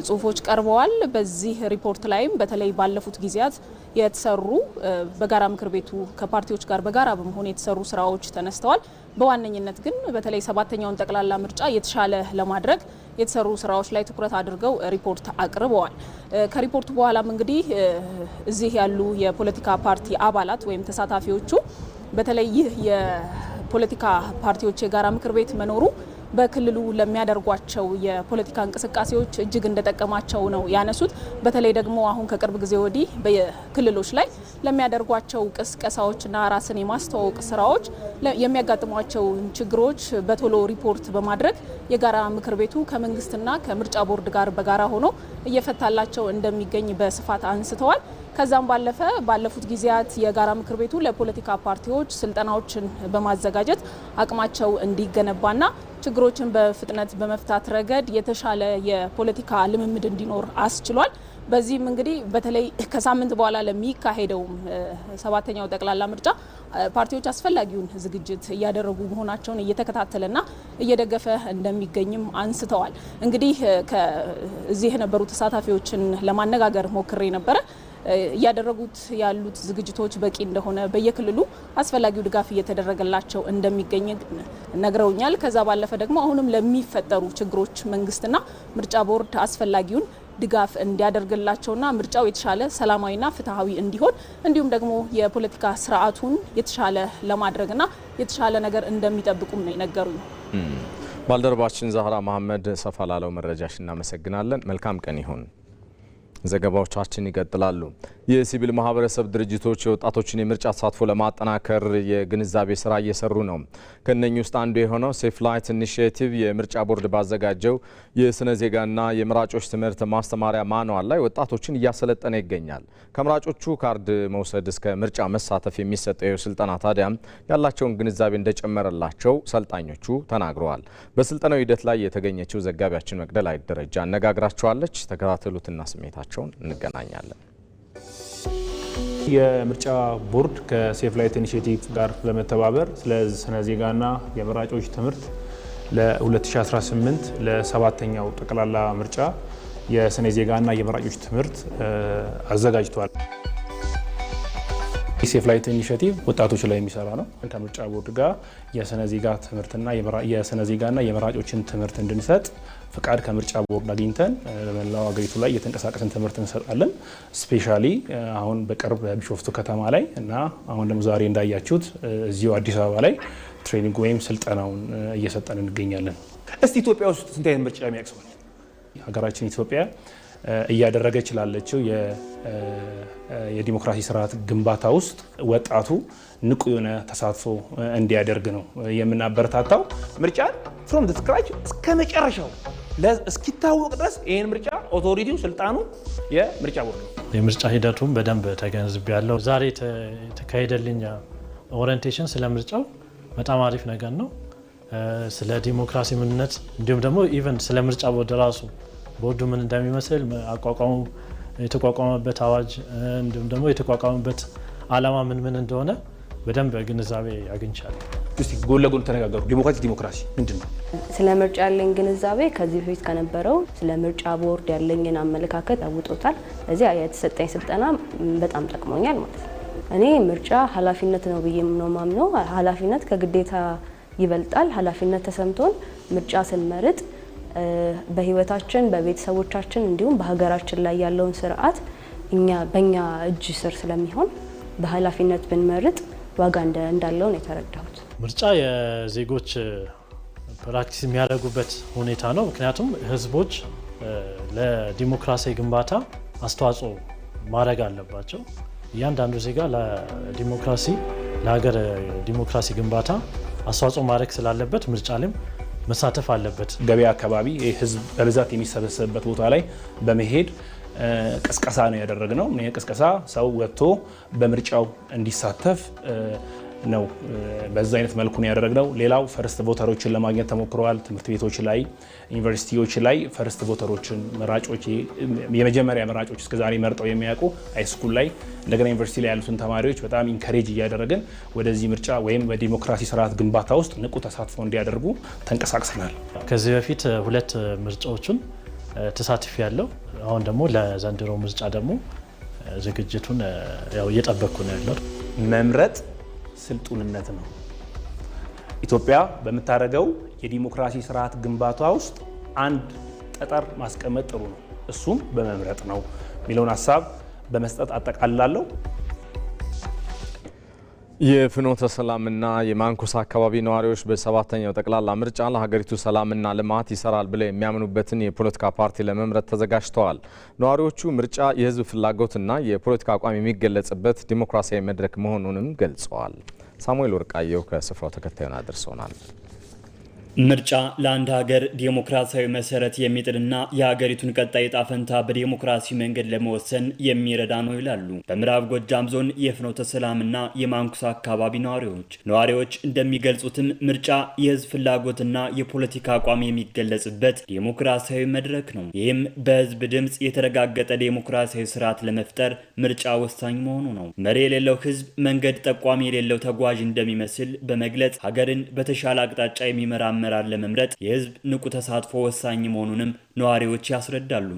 ጽሁፎች ቀርበዋል። በዚህ ሪፖርት ላይም በተለይ ባለፉት ጊዜያት የተሰሩ በጋራ ምክር ቤቱ ከፓርቲዎች ጋር በጋራ በመሆን የተሰሩ ስራዎች ተነስተዋል። በዋነኝነት ግን በተለይ 7ኛውን ጠቅላላ ምርጫ የተሻለ ለማድረግ የተሰሩ ስራዎች ላይ ትኩረት አድርገው ሪፖርት አቅርበዋል። ከሪፖርቱ በኋላም እንግዲህ እዚህ ያሉ የፖለቲካ ፓርቲ አባላት ወይም ተሳታፊዎቹ በተለይ ይህ የፖለቲካ ፓርቲዎች የጋራ ምክር ቤት መኖሩ በክልሉ ለሚያደርጓቸው የፖለቲካ እንቅስቃሴዎች እጅግ እንደጠቀማቸው ነው ያነሱት። በተለይ ደግሞ አሁን ከቅርብ ጊዜ ወዲህ በክልሎች ላይ ለሚያደርጓቸው ቅስቀሳዎችና ራስን የማስተዋወቅ ስራዎች የሚያጋጥሟቸው ችግሮች በቶሎ ሪፖርት በማድረግ የጋራ ምክር ቤቱ ከመንግስትና ከምርጫ ቦርድ ጋር በጋራ ሆኖ እየፈታላቸው እንደሚገኝ በስፋት አንስተዋል። ከዛም ባለፈ ባለፉት ጊዜያት የጋራ ምክር ቤቱ ለፖለቲካ ፓርቲዎች ስልጠናዎችን በማዘጋጀት አቅማቸው እንዲገነባና ችግሮችን በፍጥነት በመፍታት ረገድ የተሻለ የፖለቲካ ልምምድ እንዲኖር አስችሏል። በዚህም እንግዲህ በተለይ ከሳምንት በኋላ ለሚካሄደው 7ኛው ጠቅላላ ምርጫ ፓርቲዎች አስፈላጊውን ዝግጅት እያደረጉ መሆናቸውን እየተከታተለና እየደገፈ እንደሚገኝም አንስተዋል። እንግዲህ ከዚህ የነበሩ ተሳታፊዎችን ለማነጋገር ሞክሬ ነበረ። እያደረጉት ያሉት ዝግጅቶች በቂ እንደሆነ በየክልሉ አስፈላጊው ድጋፍ እየተደረገላቸው እንደሚገኝ ነግረውኛል። ከዛ ባለፈ ደግሞ አሁንም ለሚፈጠሩ ችግሮች መንግስትና ምርጫ ቦርድ አስፈላጊውን ድጋፍ እንዲያደርግላቸውና ምርጫው የተሻለ ሰላማዊና ፍትሐዊ እንዲሆን እንዲሁም ደግሞ የፖለቲካ ስርዓቱን የተሻለ ለማድረግና የተሻለ ነገር እንደሚጠብቁም ነው የነገሩኝ። ባልደረባችን ዛህራ መሐመድ ሰፋ ላለው መረጃሽ እናመሰግናለን። መልካም ቀን ይሁን። ዘገባዎቻችን ይቀጥላሉ። የሲቪል ማህበረሰብ ድርጅቶች የወጣቶችን የምርጫ ተሳትፎ ለማጠናከር የግንዛቤ ስራ እየሰሩ ነው። ከነኚህ ውስጥ አንዱ የሆነው ሴፍ ላይት ኢኒሺዬቲቭ የምርጫ ቦርድ ባዘጋጀው የስነ ዜጋና የመራጮች ትምህርት ማስተማሪያ ማንዋል ላይ ወጣቶችን እያሰለጠነ ይገኛል። ከመራጮቹ ካርድ መውሰድ እስከ ምርጫ መሳተፍ የሚሰጠው ስልጠና ታዲያ ያላቸውን ግንዛቤ እንደጨመረላቸው ሰልጣኞቹ ተናግረዋል። በስልጠናው ሂደት ላይ የተገኘችው ዘጋቢያችን መቅደላዊት ደረጃ አነጋግራቸዋለች። ተከታተሉትና ስሜታቸውን እንገናኛለን። የምርጫ ቦርድ ከሴፍ ላይት ኢኒሼቲቭ ጋር በመተባበር ስለ ስነ ዜጋና የመራጮች ትምህርት ለ2018 ለሰባተኛው ጠቅላላ ምርጫ የስነ ዜጋና የመራጮች ትምህርት አዘጋጅቷል። ሴፍ ላይት ኢኒሼቲቭ ወጣቶች ላይ የሚሰራ ነው። ከምርጫ ቦርድ ጋር የስነ ዜጋ ትምህርትና የስነ ዜጋና የመራጮችን ትምህርት እንድንሰጥ ፍቃድ ከምርጫ ቦርድ አግኝተን በመላው ሀገሪቱ ላይ የተንቀሳቀስን ትምህርት እንሰጣለን። ስፔሻሊ አሁን በቅርብ ቢሾፍቱ ከተማ ላይ እና አሁን ደግሞ ዛሬ እንዳያችሁት እዚሁ አዲስ አበባ ላይ ትሬኒንግ ወይም ስልጠናውን እየሰጠን እንገኛለን። እስቲ ኢትዮጵያ ውስጥ ስንት አይነት ምርጫ የሚያቅሰዋል? ሀገራችን ኢትዮጵያ እያደረገች ላለው የዲሞክራሲ ስርዓት ግንባታ ውስጥ ወጣቱ ንቁ የሆነ ተሳትፎ እንዲያደርግ ነው የምናበረታታው። ምርጫን ፍሮም ዘ ስክራች እስከ መጨረሻው እስኪታወቅ ድረስ ይህን ምርጫ ኦቶሪቲው ስልጣኑ የምርጫ ቦርድ ነው። የምርጫ ሂደቱን በደንብ ተገንዝቤያለሁ። ዛሬ የተካሄደልኝ ኦሪየንቴሽን ስለ ምርጫው በጣም አሪፍ ነገር ነው። ስለ ዲሞክራሲ ምንነት እንዲሁም ደግሞ ኢቨን ስለ ምርጫ ቦርድ ራሱ ቦርዱ ምን እንደሚመስል አቋቋሙ፣ የተቋቋመበት አዋጅ እንዲሁም ደግሞ የተቋቋመበት ዓላማ ምን እንደሆነ በደንብ ግንዛቤ አግኝቻለሁ። እስቲ ጎን ለጎን ተነጋገሩ። ዲሞክራሲ ምንድን ነው? ስለ ምርጫ ያለኝ ግንዛቤ ከዚህ በፊት ከነበረው ስለ ምርጫ ቦርድ ያለኝን አመለካከት አውጦታል። ስለዚህ የተሰጠኝ ስልጠና በጣም ጠቅሞኛል ማለት ነው። እኔ ምርጫ ኃላፊነት ነው ብዬ ነው ማምነው። ኃላፊነት ከግዴታ ይበልጣል። ኃላፊነት ተሰምቶን ምርጫ ስንመርጥ በህይወታችን በቤተሰቦቻችን እንዲሁም በሀገራችን ላይ ያለውን ስርዓት በእኛ እጅ ስር ስለሚሆን በኃላፊነት ብንመርጥ ዋጋ እንዳለው ነው የተረዳሁት። ምርጫ የዜጎች ፕራክቲስ የሚያደርጉበት ሁኔታ ነው። ምክንያቱም ህዝቦች ለዲሞክራሲ ግንባታ አስተዋጽኦ ማድረግ አለባቸው። እያንዳንዱ ዜጋ ለዲሞክራሲ ለሀገር ዲሞክራሲ ግንባታ አስተዋጽኦ ማድረግ ስላለበት ምርጫ ላይም መሳተፍ አለበት። ገበያ አካባቢ ህዝብ በብዛት የሚሰበሰብበት ቦታ ላይ በመሄድ ቅስቀሳ ነው ያደረግነው። ይህ ቅስቀሳ ሰው ወጥቶ በምርጫው እንዲሳተፍ ነው። በዛ አይነት መልኩ ነው ያደረግነው። ሌላው ፈርስት ቮተሮችን ለማግኘት ተሞክረዋል። ትምህርት ቤቶች ላይ፣ ዩኒቨርሲቲዎች ላይ ፈርስት ቮተሮችን መራጮች፣ የመጀመሪያ መራጮች እስከዛሬ መርጠው የሚያውቁ ሃይስኩል ላይ እንደገና ዩኒቨርሲቲ ላይ ያሉትን ተማሪዎች በጣም ኢንከሬጅ እያደረግን ወደዚህ ምርጫ ወይም በዲሞክራሲ ስርዓት ግንባታ ውስጥ ንቁ ተሳትፎ እንዲያደርጉ ተንቀሳቅሰናል። ከዚህ በፊት 2 ምርጫዎችን ተሳትፊ ያለው አሁን ደግሞ ለዘንድሮ ምርጫ ደግሞ ዝግጅቱን እየጠበቅኩ ነው ያለው። መምረጥ ስልጡንነት ነው። ኢትዮጵያ በምታደርገው የዲሞክራሲ ስርዓት ግንባታ ውስጥ አንድ ጠጠር ማስቀመጥ ጥሩ ነው። እሱም በመምረጥ ነው የሚለውን ሀሳብ በመስጠት አጠቃልላለሁ። የፍኖተ ሰላምና የማንኩሳ አካባቢ ነዋሪዎች በሰባተኛው ጠቅላላ ምርጫ ለሀገሪቱ ሰላምና ልማት ይሰራል ብለው የሚያምኑበትን የፖለቲካ ፓርቲ ለመምረጥ ተዘጋጅተዋል። ነዋሪዎቹ ምርጫ የህዝብ ፍላጎትና የፖለቲካ አቋም የሚገለጽበት ዲሞክራሲያዊ መድረክ መሆኑንም ገልጸዋል። ሳሙኤል ወርቃየው ከስፍራው ተከታዩን አድርሶናል። ምርጫ ለአንድ ሀገር ዲሞክራሲያዊ መሰረት የሚጥልና የሀገሪቱን ቀጣይ ዕጣ ፈንታ በዲሞክራሲ መንገድ ለመወሰን የሚረዳ ነው ይላሉ በምዕራብ ጎጃም ዞን የፍኖተ ሰላምና የማንኩሳ አካባቢ ነዋሪዎች እንደሚገልጹትም ምርጫ የህዝብ ፍላጎትና የፖለቲካ አቋም የሚገለጽበት ዲሞክራሲያዊ መድረክ ነው። ይህም በህዝብ ድምፅ የተረጋገጠ ዲሞክራሲያዊ ስርዓት ለመፍጠር ምርጫ ወሳኝ መሆኑ ነው። መሪ የሌለው ህዝብ መንገድ ጠቋሚ የሌለው ተጓዥ እንደሚመስል በመግለጽ ሀገርን በተሻለ አቅጣጫ የሚመራ አመራር ለመምረጥ የህዝብ ንቁ ተሳትፎ ወሳኝ መሆኑንም ነዋሪዎች ያስረዳሉ።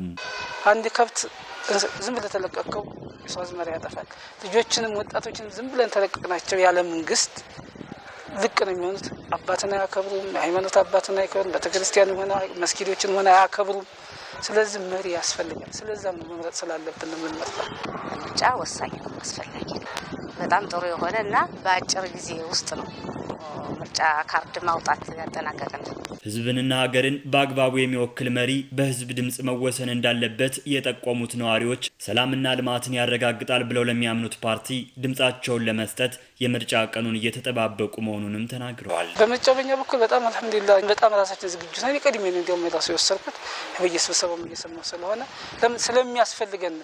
አንድ ከብት ዝም ብለ ተለቀቀው ሰው አዝመራ ያጠፋል። ልጆችንም ወጣቶችንም ዝም ብለን ተለቀቅናቸው ያለ መንግስት ልቅ ነው የሚሆኑት። አባትን አያከብሩም፣ ሃይማኖት አባትን አያከብሩም፣ ቤተክርስቲያን ሆነ መስጊዶችን ሆነ አያከብሩም። ስለዚህ መሪ ያስፈልጋል። ስለዛም ነው መምረጥ ስላለብን ነው የምንመርጠው። ምርጫ ወሳኝ ነው፣ አስፈላጊ ነው። በጣም ጥሩ የሆነ እና በአጭር ጊዜ ውስጥ ነው ምርጫ ካርድ ማውጣት ያጠናቀቀን። ህዝብንና ሀገርን በአግባቡ የሚወክል መሪ በህዝብ ድምጽ መወሰን እንዳለበት የጠቆሙት ነዋሪዎች ሰላምና ልማትን ያረጋግጣል ብለው ለሚያምኑት ፓርቲ ድምጻቸውን ለመስጠት የምርጫ ቀኑን እየተጠባበቁ መሆኑንም ተናግረዋል። በምርጫው በኛ በኩል በጣም አልሐምዱሊላህ በጣም ራሳችን ዝግጁ ነን። ቀድሜ ነው እንደውም ራሱ የወሰድኩት በየስብሰባው እየሰማሁ ስለሆነ ስለሚያስፈልገን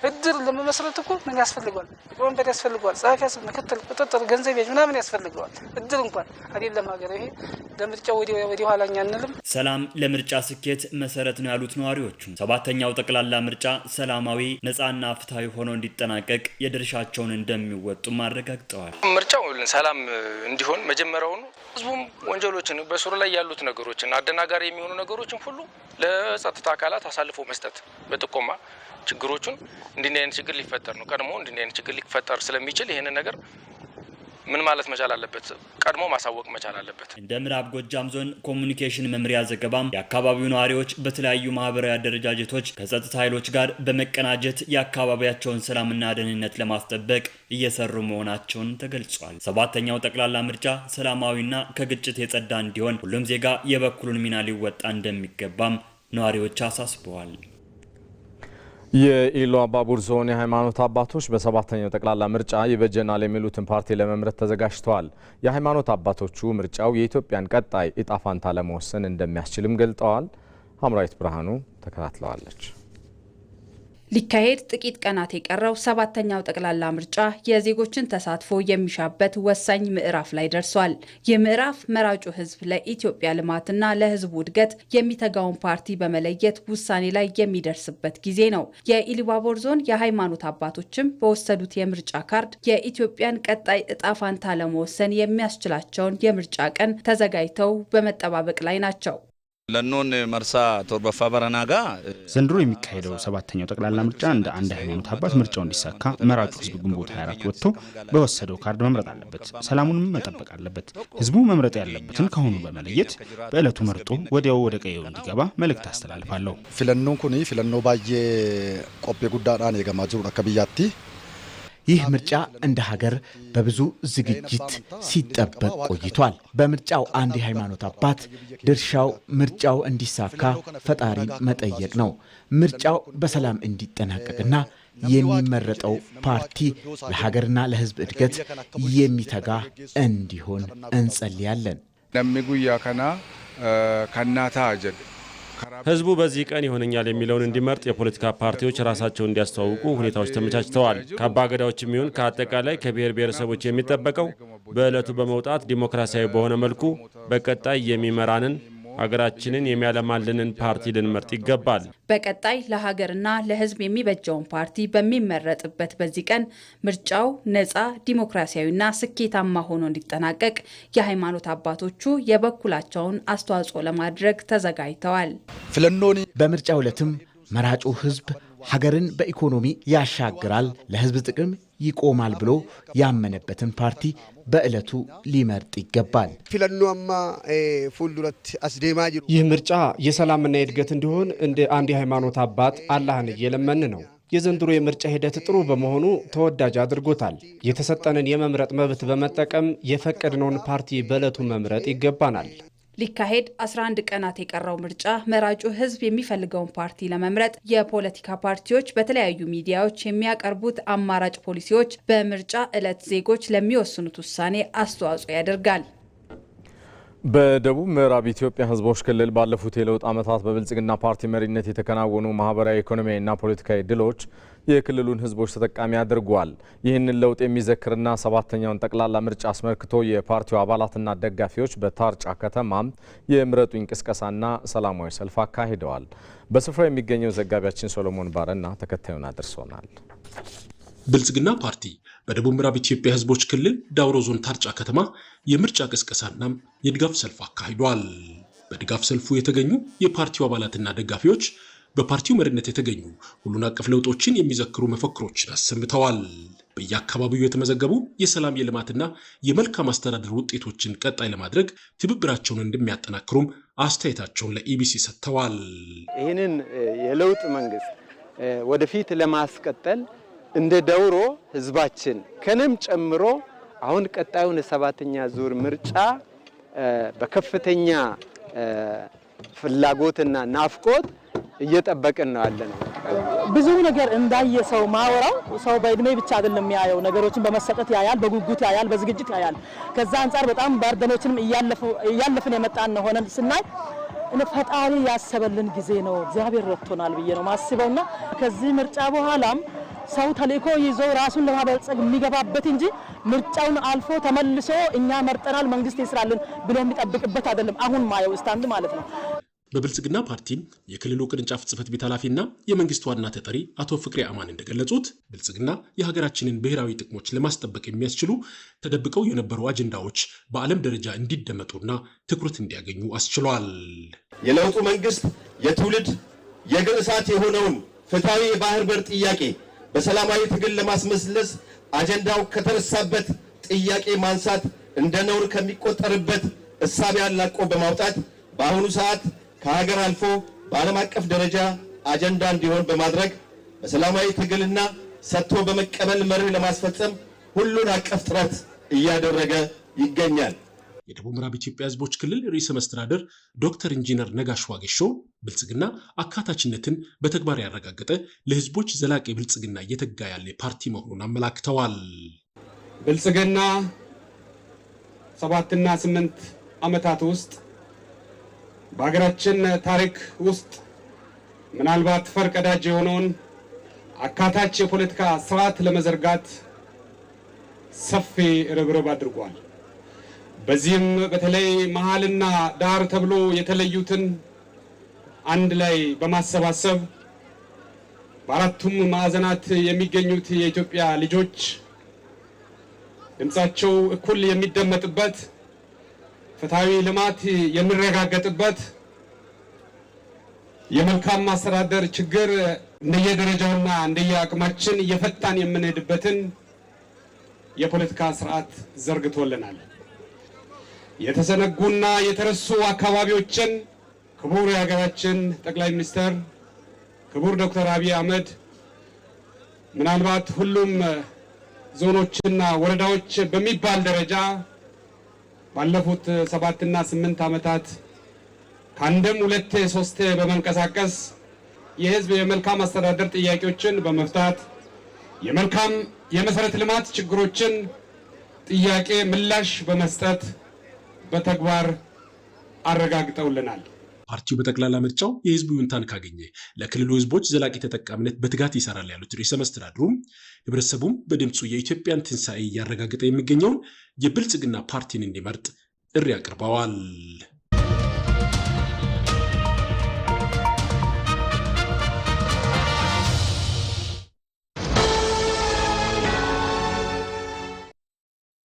እድር ለመመስረት እኮ ምን ያስፈልጋል? ወንበር ያስፈልጋል። ያስፈልገዋል። ጸሐፊ ምክትል ቁጥጥር ገንዘብ ምናምን ያስፈልገዋል። እድል እንኳን አይደለም ሀገር ይሄ ለምርጫው ወዲህ ኋላኛ አንልም። ሰላም ለምርጫ ስኬት መሰረት ነው ያሉት ነዋሪዎቹ 7ኛው ጠቅላላ ምርጫ ሰላማዊ ነፃና ፍትሃዊ ሆኖ እንዲጠናቀቅ የድርሻቸውን እንደሚወጡ አረጋግጠዋል። ምርጫው ሰላም እንዲሆን መጀመሪያውኑ ህዝቡም ወንጀሎችን በስሩ ላይ ያሉት ነገሮችን አደናጋሪ የሚሆኑ ነገሮችን ሁሉ ለጸጥታ አካላት አሳልፎ መስጠት በጥቆማ ችግሮቹን እንዲነን ችግር ሊፈጠር ነው ቀድሞ እንዲነን ችግር ሊፈጠር ስለሚችል ይሄንን ነገር ምን ማለት መቻል አለበት ቀድሞ ማሳወቅ መቻል አለበት። እንደ ምዕራብ ጎጃም ዞን ኮሙኒኬሽን መምሪያ ዘገባም የአካባቢው ነዋሪዎች በተለያዩ ማህበራዊ አደረጃጀቶች ከጸጥታ ኃይሎች ጋር በመቀናጀት የአካባቢያቸውን ሰላምና ደህንነት ለማስጠበቅ እየሰሩ መሆናቸውን ተገልጿል። 7ኛው ጠቅላላ ምርጫ ሰላማዊና ከግጭት የጸዳ እንዲሆን ሁሉም ዜጋ የበኩሉን ሚና ሊወጣ እንደሚገባም ነዋሪዎች አሳስበዋል። የኢሉ አባቡር ዞን የሃይማኖት አባቶች በ7ኛው ጠቅላላ ምርጫ ይበጀናል የሚሉትን ፓርቲ ለመምረጥ ተዘጋጅተዋል። የሃይማኖት አባቶቹ ምርጫው የኢትዮጵያን ቀጣይ እጣ ፋንታ ለመወሰን እንደሚያስችልም ገልጠዋል። ሐምራዊት ብርሃኑ ተከታትለዋለች። ሊካሄድ ጥቂት ቀናት የቀረው 7ኛው ጠቅላላ ምርጫ የዜጎችን ተሳትፎ የሚሻበት ወሳኝ ምዕራፍ ላይ ደርሷል። ይህ ምዕራፍ መራጩ ህዝብ ለኢትዮጵያ ልማትና ለህዝቡ እድገት የሚተጋውን ፓርቲ በመለየት ውሳኔ ላይ የሚደርስበት ጊዜ ነው። የኢሉባቦር ዞን የሃይማኖት አባቶችም በወሰዱት የምርጫ ካርድ የኢትዮጵያን ቀጣይ እጣ ፋንታ ለመወሰን የሚያስችላቸውን የምርጫ ቀን ተዘጋጅተው በመጠባበቅ ላይ ናቸው። ለኖን መርሳ ቶርበፋ በረናጋ ዘንድሮ የሚካሄደው 7ኛው ጠቅላላ ምርጫ እንደ አንድ ሃይማኖት አባት ምርጫው እንዲሳካ መራጩ ህዝብ ግንቦት 24 ወጥቶ በወሰደው ካርድ መምረጥ አለበት። ሰላሙንም መጠበቅ አለበት። ህዝቡ መምረጥ ያለበትን ከሆኑ በመለየት በእለቱ መርጦ ወዲያው ወደ ቀየው እንዲገባ መልእክት አስተላልፋለሁ። ፊለኖን ኩኒ ፊለኖ ባየ ቆጴ ጉዳዳን የገማጁ አከብያቲ ይህ ምርጫ እንደ ሀገር በብዙ ዝግጅት ሲጠበቅ ቆይቷል። በምርጫው አንድ የሃይማኖት አባት ድርሻው ምርጫው እንዲሳካ ፈጣሪ መጠየቅ ነው። ምርጫው በሰላም እንዲጠናቀቅና የሚመረጠው ፓርቲ ለሀገርና ለህዝብ እድገት የሚተጋ እንዲሆን እንጸልያለን። ነሚጉያ ከና ከናታ አጀድ ህዝቡ በዚህ ቀን ይሆነኛል የሚለውን እንዲመርጥ የፖለቲካ ፓርቲዎች ራሳቸውን እንዲያስተዋውቁ ሁኔታዎች ተመቻችተዋል። ከአባገዳዎች የሚሆን ከአጠቃላይ ከብሔር ብሔረሰቦች የሚጠበቀው በእለቱ በመውጣት ዲሞክራሲያዊ በሆነ መልኩ በቀጣይ የሚመራንን ሀገራችንን የሚያለማልንን ፓርቲ ልንመርጥ ይገባል። በቀጣይ ለሀገርና ለህዝብ የሚበጀውን ፓርቲ በሚመረጥበት በዚህ ቀን ምርጫው ነፃ፣ ዲሞክራሲያዊና ስኬታማ ሆኖ እንዲጠናቀቅ የሃይማኖት አባቶቹ የበኩላቸውን አስተዋጽኦ ለማድረግ ተዘጋጅተዋል። በምርጫው ዕለትም መራጩ ህዝብ ሀገርን በኢኮኖሚ ያሻግራል፣ ለህዝብ ጥቅም ይቆማል ብሎ ያመነበትን ፓርቲ በእለቱ ሊመርጥ ይገባል። ይህ ምርጫ የሰላምና የእድገት እንዲሆን እንደ አንድ የሃይማኖት አባት አላህን እየለመን ነው። የዘንድሮ የምርጫ ሂደት ጥሩ በመሆኑ ተወዳጅ አድርጎታል። የተሰጠንን የመምረጥ መብት በመጠቀም የፈቀድነውን ፓርቲ በእለቱ መምረጥ ይገባናል። ሊካሄድ 11 ቀናት የቀረው ምርጫ መራጩ ህዝብ የሚፈልገውን ፓርቲ ለመምረጥ የፖለቲካ ፓርቲዎች በተለያዩ ሚዲያዎች የሚያቀርቡት አማራጭ ፖሊሲዎች በምርጫ ዕለት ዜጎች ለሚወስኑት ውሳኔ አስተዋጽኦ ያደርጋል። በደቡብ ምዕራብ ኢትዮጵያ ህዝቦች ክልል ባለፉት የለውጥ ዓመታት በብልጽግና ፓርቲ መሪነት የተከናወኑ ማህበራዊ፣ ኢኮኖሚያዊና ፖለቲካዊ ድሎች የክልሉን ህዝቦች ተጠቃሚ አድርጓል። ይህንን ለውጥ የሚዘክርና 7ኛውን ጠቅላላ ምርጫ አስመልክቶ የፓርቲው አባላትና ደጋፊዎች በታርጫ ከተማ የምረጡኝ ቅስቀሳና ሰላማዊ ሰልፍ አካሂደዋል። በስፍራው የሚገኘው ዘጋቢያችን ሶሎሞን ባረና ተከታዩን አድርሶናል። ብልጽግና ፓርቲ በደቡብ ምዕራብ ኢትዮጵያ ህዝቦች ክልል ዳውሮ ዞን ታርጫ ከተማ የምርጫ ቅስቀሳና የድጋፍ ሰልፍ አካሂዷል። በድጋፍ ሰልፉ የተገኙ የፓርቲው አባላትና ደጋፊዎች በፓርቲው መሪነት የተገኙ ሁሉን አቀፍ ለውጦችን የሚዘክሩ መፈክሮችን አሰምተዋል። በየአካባቢው የተመዘገቡ የሰላም የልማትና የመልካም አስተዳደር ውጤቶችን ቀጣይ ለማድረግ ትብብራቸውን እንደሚያጠናክሩም አስተያየታቸውን ለኢቢሲ ሰጥተዋል። ይህንን የለውጥ መንግስት ወደፊት ለማስቀጠል እንደ ዳውሮ ህዝባችን ከነም ጨምሮ አሁን ቀጣዩን 7ኛ ዙር ምርጫ በከፍተኛ ፍላጎትና ናፍቆት እየጠበቅን ነው ያለነው። ብዙ ነገር እንዳየ ሰው ማወራው ሰው በእድሜ ብቻ አይደለም የሚያየው፣ ነገሮችን በመሰጠት ያያል፣ በጉጉት ያያል፣ በዝግጅት ያያል። ከዛ አንፃር በጣም ባርደኖችንም እያለፍን የመጣን ነው ሆነን ስናይ ፈጣሪ ያሰበልን ጊዜ ነው። እግዚአብሔር ረድቶናል ብዬ ነው ማስበውና ከዚህ ምርጫ በኋላም ሰው ተልእኮ ይዞ ራሱን ለማበልጸግ የሚገባበት እንጂ ምርጫውን አልፎ ተመልሶ እኛ መርጠናል መንግስት ይስራልን ብሎ የሚጠብቅበት አይደለም። አሁን ማየው ስታንድ ማለት ነው። በብልጽግና ፓርቲ የክልሉ ቅርንጫፍ ጽህፈት ቤት ኃላፊና የመንግስት ዋና ተጠሪ አቶ ፍቅሬ አማን እንደገለጹት ብልጽግና የሀገራችንን ብሔራዊ ጥቅሞች ለማስጠበቅ የሚያስችሉ ተደብቀው የነበሩ አጀንዳዎች በዓለም ደረጃ እንዲደመጡና ትኩረት እንዲያገኙ አስችሏል። የለውጡ መንግስት የትውልድ የእግር እሳት የሆነውን ፍትሐዊ የባህር በር ጥያቄ በሰላማዊ ትግል ለማስመለስ አጀንዳው ከተረሳበት ጥያቄ ማንሳት እንደ ነውር ከሚቆጠርበት እሳቤ አላቆ በማውጣት በአሁኑ ሰዓት ከሀገር አልፎ በዓለም አቀፍ ደረጃ አጀንዳ እንዲሆን በማድረግ በሰላማዊ ትግልና ሰጥቶ በመቀበል መርህ ለማስፈጸም ሁሉን አቀፍ ጥረት እያደረገ ይገኛል። የደቡብ ምዕራብ ኢትዮጵያ ህዝቦች ክልል ርዕሰ መስተዳድር ዶክተር ኢንጂነር ነጋሽ ዋጌሾ ብልጽግና አካታችነትን በተግባር ያረጋገጠ ለህዝቦች ዘላቂ ብልጽግና እየተጋ ያለ ፓርቲ መሆኑን አመላክተዋል። ብልጽግና 7 እና 8 ዓመታት ውስጥ በሀገራችን ታሪክ ውስጥ ምናልባት ፈርቀዳጅ የሆነውን አካታች የፖለቲካ ስርዓት ለመዘርጋት ሰፊ ርብርብ አድርጓል። በዚህም በተለይ መሃልና ዳር ተብሎ የተለዩትን አንድ ላይ በማሰባሰብ በአራቱም ማዕዘናት የሚገኙት የኢትዮጵያ ልጆች ድምጻቸው እኩል የሚደመጥበት ፍትሃዊ ልማት የሚረጋገጥበት የመልካም ማስተዳደር ችግር እንደየደረጃውና እንደየአቅማችን እየፈታን የምንሄድበትን የፖለቲካ ስርዓት ዘርግቶልናል። የተዘነጉና የተረሱ አካባቢዎችን ክቡር የሀገራችን ጠቅላይ ሚኒስትር ክቡር ዶክተር አብይ አህመድ ምናልባት ሁሉም ዞኖችና ወረዳዎች በሚባል ደረጃ ባለፉት 7 እና 8 ዓመታት ከአንድም 2 3 በመንቀሳቀስ የህዝብ የመልካም አስተዳደር ጥያቄዎችን በመፍታት የመልካም የመሰረተ ልማት ችግሮችን ጥያቄ ምላሽ በመስጠት በተግባር አረጋግጠውልናል። ፓርቲው በጠቅላላ ምርጫው የህዝቡ ይሁንታን ካገኘ ለክልሉ ህዝቦች ዘላቂ ተጠቃሚነት በትጋት ይሰራል ያሉት ርዕሰ መስተዳድሩም ህብረተሰቡም በድምፁ የኢትዮጵያን ትንሣኤ እያረጋገጠ የሚገኘውን የብልጽግና ፓርቲን እንዲመርጥ ጥሪ አቅርበዋል።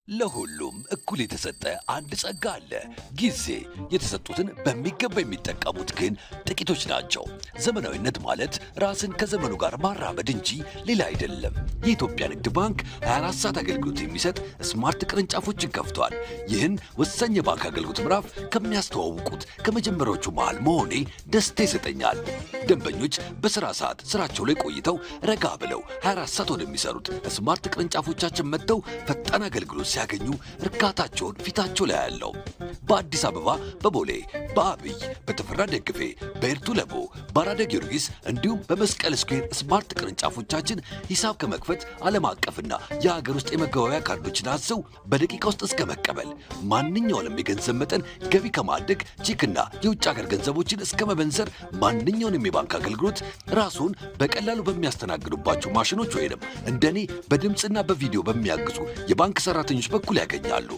ለሁሉም እኩል የተሰጠ አንድ ጸጋ አለ፣ ጊዜ። የተሰጡትን በሚገባ የሚጠቀሙት ግን ጥቂቶች ናቸው። ዘመናዊነት ማለት ራስን ከዘመኑ ጋር ማራመድ እንጂ ሌላ አይደለም። የኢትዮጵያ ንግድ ባንክ 24 ሰዓት አገልግሎት የሚሰጥ ስማርት ቅርንጫፎችን ከፍቷል። ይህን ወሳኝ የባንክ አገልግሎት ምዕራፍ ከሚያስተዋውቁት ከመጀመሪያዎቹ መሃል መሆኔ ደስታ ይሰጠኛል። ደንበኞች በስራ ሰዓት ስራቸው ላይ ቆይተው ረጋ ብለው 24 ሰዓት ወደሚሰሩት ስማርት ቅርንጫፎቻችን መጥተው ፈጣን አገልግሎት ሲያገኙ እርካታቸውን ፊታቸው ላይ ያለው። በአዲስ አበባ በቦሌ፣ በአብይ፣ በተፈራ ደግፌ፣ በኤርቱ ለቦ፣ በአራዳ ጊዮርጊስ እንዲሁም በመስቀል ስኩዌር ስማርት ቅርንጫፎቻችን ሂሳብ ከመክፈት ዓለም አቀፍና የሀገር ውስጥ የመገበያያ ካርዶችን አዘው በደቂቃ ውስጥ እስከ መቀበል፣ ማንኛውንም የገንዘብ መጠን ገቢ ከማድረግ ቼክና የውጭ ሀገር ገንዘቦችን እስከ መበንዘር ማንኛውንም የባንክ አገልግሎት ራስዎን በቀላሉ በሚያስተናግዱባቸው ማሽኖች ወይንም እንደኔ በድምፅና በቪዲዮ በሚያግዙ የባንክ ሰራተኞች በኩል ያገኛሉ።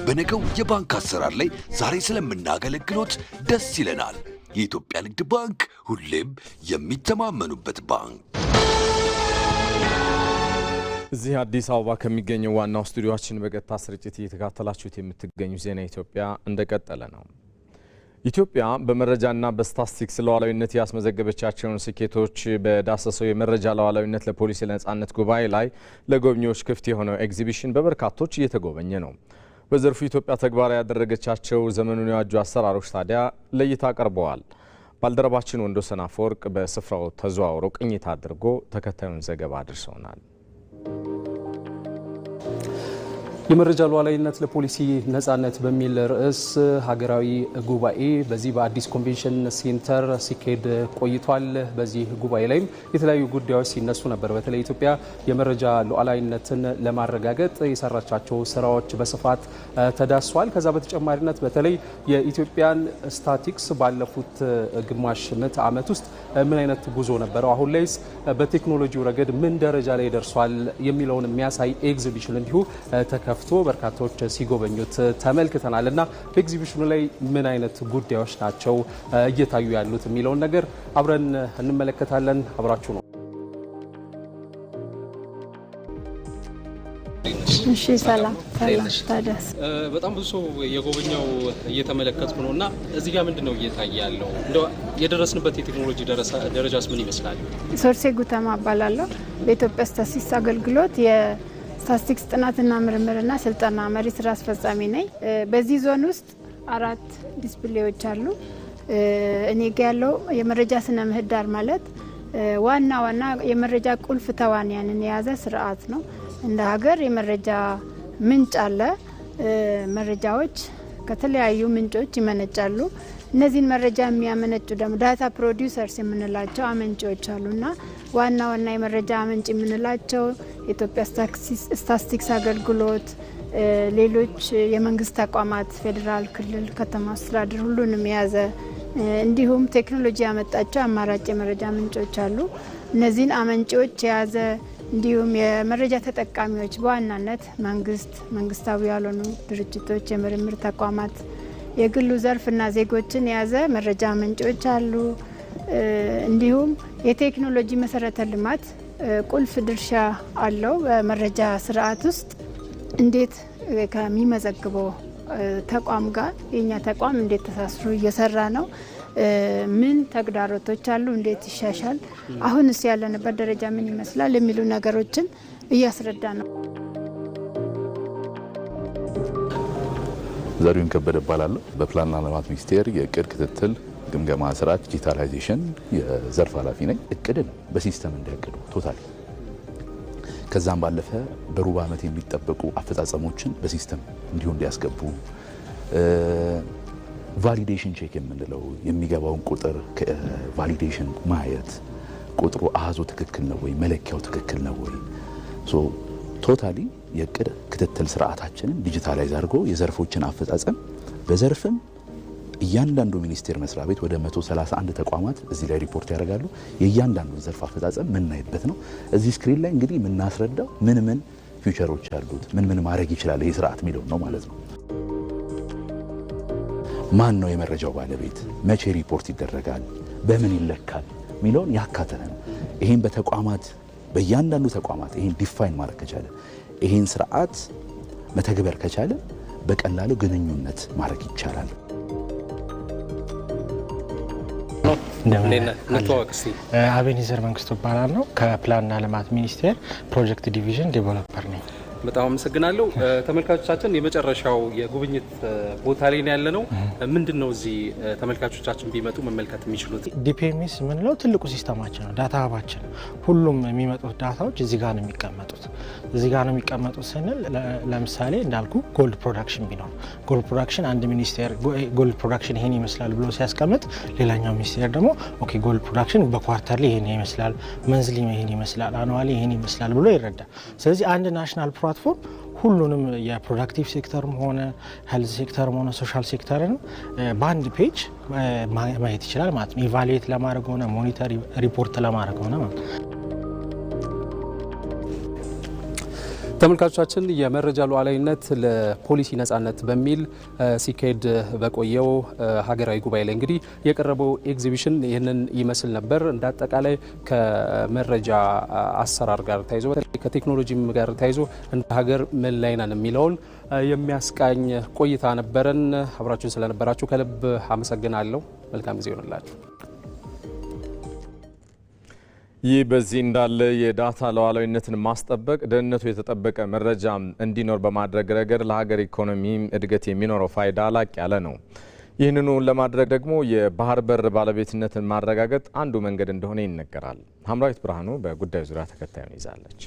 በነገው የባንክ አሰራር ላይ ዛሬ ስለምናገለግሎት ደስ ይለናል። የኢትዮጵያ ንግድ ባንክ ሁሌም የሚተማመኑበት ባንክ። እዚህ አዲስ አበባ ከሚገኘው ዋናው ስቱዲዮአችን በቀጥታ ስርጭት እየተከታተላችሁት የምትገኙ ዜና ኢትዮጵያ እንደቀጠለ ነው። ኢትዮጵያ በመረጃና በስታቲስቲክስ ሉዓላዊነት ያስመዘገበቻቸውን ስኬቶች በዳሰሰው የመረጃ ሉዓላዊነት ለፖሊሲ ነጻነት ጉባኤ ላይ ለጎብኚዎች ክፍት የሆነው ኤግዚቢሽን በበርካቶች እየተጎበኘ ነው። በዘርፉ ኢትዮጵያ ተግባራዊ ያደረገቻቸው ዘመኑን የዋጁ አሰራሮች ታዲያ ለእይታ ቀርበዋል። ባልደረባችን ወንዶሰን አፈወርቅ በስፍራው ተዘዋውሮ ቅኝት አድርጎ ተከታዩን ዘገባ አድርሰውናል። የመረጃ ሉዓላዊነት ለፖሊሲ ነጻነት በሚል ርዕስ ሀገራዊ ጉባኤ በዚህ በአዲስ ኮንቬንሽን ሴንተር ሲካሄድ ቆይቷል። በዚህ ጉባኤ ላይም የተለያዩ ጉዳዮች ሲነሱ ነበር። በተለይ ኢትዮጵያ የመረጃ ሉዓላዊነትን ለማረጋገጥ የሰራቻቸው ስራዎች በስፋት ተዳስሷል። ከዛ በተጨማሪነት በተለይ የኢትዮጵያን ስታቲክስ ባለፉት ግማሽ ምዕተ ዓመት ውስጥ ምን አይነት ጉዞ ነበረው፣ አሁን ላይስ በቴክኖሎጂው ረገድ ምን ደረጃ ላይ ደርሷል የሚለውን የሚያሳይ ኤግዚቢሽን እንዲሁ ተከፍቶ በርካታዎች ሲጎበኙት ተመልክተናል። እና በኤግዚቢሽኑ ላይ ምን አይነት ጉዳዮች ናቸው እየታዩ ያሉት የሚለውን ነገር አብረን እንመለከታለን። አብራችሁ ነው። እሺ፣ ሰላም ታደስ። በጣም ብዙ ሰው የጎበኛው እየተመለከትኩ ነው እና እዚህ ጋር ምንድነው እየታየ ያለው? እንደው የደረስንበት የቴክኖሎጂ ደረጃስ ምን ይመስላል? ሶርሴ ጉተማ እባላለሁ። በኢትዮጵያ ስታቲስቲክስ አገልግሎት የስታቲስቲክስ ጥናትና ምርምርና ስልጠና መሪ ስራ አስፈጻሚ ነኝ። በዚህ ዞን ውስጥ 4 ዲስፕሌዎች አሉ። እኔ ጋ ያለው የመረጃ ስነ ምህዳር ማለት ዋና የመረጃ ቁልፍ ተዋንያንን የያዘ ስርዓት ነው። እንደ ሀገር የመረጃ ምንጭ አለ። መረጃዎች ከተለያዩ ምንጮች ይመነጫሉ። እነዚህን መረጃ የሚያመነጩ ደግሞ ዳታ ፕሮዲውሰርስ የምንላቸው አመንጪዎች አሉና ዋና የመረጃ አመንጭ የምንላቸው የኢትዮጵያ ስታቲስቲክስ አገልግሎት፣ ሌሎች የመንግስት ተቋማት፣ ፌዴራል፣ ክልል፣ ከተማ አስተዳደር ሁሉንም የያዘ እንዲሁም ቴክኖሎጂ ያመጣቸው አማራጭ የመረጃ ምንጮች አሉ። እነዚህን አመንጪዎች የያዘ እንዲሁም የመረጃ ተጠቃሚዎች በዋናነት መንግስታዊ ያልሆኑ ድርጅቶች፣ የምርምር ተቋማት፣ የግሉ ዘርፍና ዜጎችን የያዘ መረጃ ምንጮች አሉ። እንዲሁም የቴክኖሎጂ መሰረተ ልማት ቁልፍ ድርሻ አለው። በመረጃ ስርዓት ውስጥ እንዴት ከሚመዘግበው ተቋም ጋር የኛ ተቋም እንዴት ተሳስሮ እየሰራ ነው፣ ምን ተግዳሮቶች አሉ፣ እንዴት ይሻሻል፣ አሁንስ ያለንበት ደረጃ ምን ይመስላል የሚሉ ነገሮችን እያስረዳ ነው። ዘሪሁን ከበደ እባላለሁ። በፕላንና ልማት ሚኒስቴር የእቅድ ክትትል ግምገማ ስርዓት ዲጂታላይዜሽን የዘርፍ ኃላፊ ነኝ። እቅድን በሲስተም እንዲያቅዱ ቶታሊ፣ ከዛም ባለፈ በሩብ ዓመት የሚጠበቁ አፈጻጸሞችን በሲስተም እንዲሁ እንዲያስገቡ፣ ቫሊዴሽን ቼክ የምንለው የሚገባውን ቁጥር ቫሊዴሽን ማየት፣ ቁጥሩ አሃዙ ትክክል ነው ወይ፣ መለኪያው ትክክል ነው ወይ፣ ቶታሊ የእቅድ ክትትል ስርዓታችንን ዲጂታላይዝ አድርጎ የዘርፎችን አፈጻጸም በዘርፍም እያንዳንዱ ሚኒስቴር መስሪያ ቤት ወደ 131 ተቋማት እዚህ ላይ ሪፖርት ያደርጋሉ። የእያንዳንዱን ዘርፍ አፈጻጸም የምናይበት ነው። እዚህ ስክሪን ላይ እንግዲህ የምናስረዳው ምን ፊውቸሮች አሉት፣ ምን ማድረግ ይችላል ይህ ስርዓት የሚለው ነው ማለት ነው። ማን ነው የመረጃው ባለቤት፣ መቼ ሪፖርት ይደረጋል፣ በምን ይለካል የሚለውን ያካተተ ነው። ይህን በተቋማት በእያንዳንዱ ተቋማት ይህን ዲፋይን ማድረግ ከቻለ፣ ይህን ስርዓት መተግበር ከቻለ በቀላሉ ግንኙነት ማድረግ ይቻላል። አቤኔዘር መንግስቱ እባላለሁ። ከፕላንና ልማት ሚኒስቴር ፕሮጀክት ዲቪዥን ዴቨሎፐር ነኝ። በጣም አመሰግናለሁ። ተመልካቾቻችን የመጨረሻው የጉብኝት ቦታ ላይ ያለ ነው። ምንድን ነው እዚህ ተመልካቾቻችን ቢመጡ መመልከት የሚችሉት? ዲፒኤምኤስ የምንለው ትልቁ ሲስተማችን ነው፣ ዳታ ሀባችን። ሁሉም የሚመጡት ዳታዎች እዚህ ጋር ነው የሚቀመጡት። እዚህ ጋር ነው የሚቀመጡት ስንል ለምሳሌ እንዳልኩ ጎልድ ፕሮዳክሽን ቢኖር ጎልድ ፕሮዳክሽን አንድ ሚኒስቴር ጎልድ ፕሮዳክሽን ይሄን ይመስላል ብሎ ሲያስቀምጥ፣ ሌላኛው ሚኒስቴር ደግሞ ኦኬ ጎልድ ፕሮዳክሽን በኳርተርሊ ይሄን ይመስላል፣ መንዝሊ ይሄን ይመስላል፣ አኑዋሊ ይሄን ይመስላል ብሎ ይረዳል። ስለዚህ አንድ ናሽናል ፕላትፎርም ሁሉንም የፕሮዳክቲቭ ሴክተርም ሆነ ሄልዝ ሴክተርም ሆነ ሶሻል ሴክተርን በአንድ ፔጅ ማየት ይችላል ማለት ነው። ኢቫሉዌት ለማድረግ ሆነ ሞኒተር ሪፖርት ለማድረግ ሆነ ማለት ነው። ተመልካቾቻችን የመረጃ ሉዓላዊነት ለፖሊሲ ነጻነት በሚል ሲካሄድ በቆየው ሀገራዊ ጉባኤ ላይ እንግዲህ የቀረበው ኤግዚቢሽን ይህንን ይመስል ነበር። እንደ አጠቃላይ ከመረጃ አሰራር ጋር ተያይዞ ከቴክኖሎጂም ጋር ተያይዞ እንደ ሀገር ምን ላይ ነን የሚለውን የሚያስቃኝ ቆይታ ነበረን። አብራችሁን ስለነበራችሁ ከልብ አመሰግናለሁ። መልካም ጊዜ ይሆንላችሁ። ይህ በዚህ እንዳለ የዳታ ሉዓላዊነትን ማስጠበቅ ደህንነቱ የተጠበቀ መረጃ እንዲኖር በማድረግ ረገድ ለሀገር ኢኮኖሚ እድገት የሚኖረው ፋይዳ ላቅ ያለ ነው። ይህንኑ ለማድረግ ደግሞ የባህር በር ባለቤትነትን ማረጋገጥ አንዱ መንገድ እንደሆነ ይነገራል። ሀምራዊት ብርሃኑ በጉዳዩ ዙሪያ ተከታዩን ይዛለች።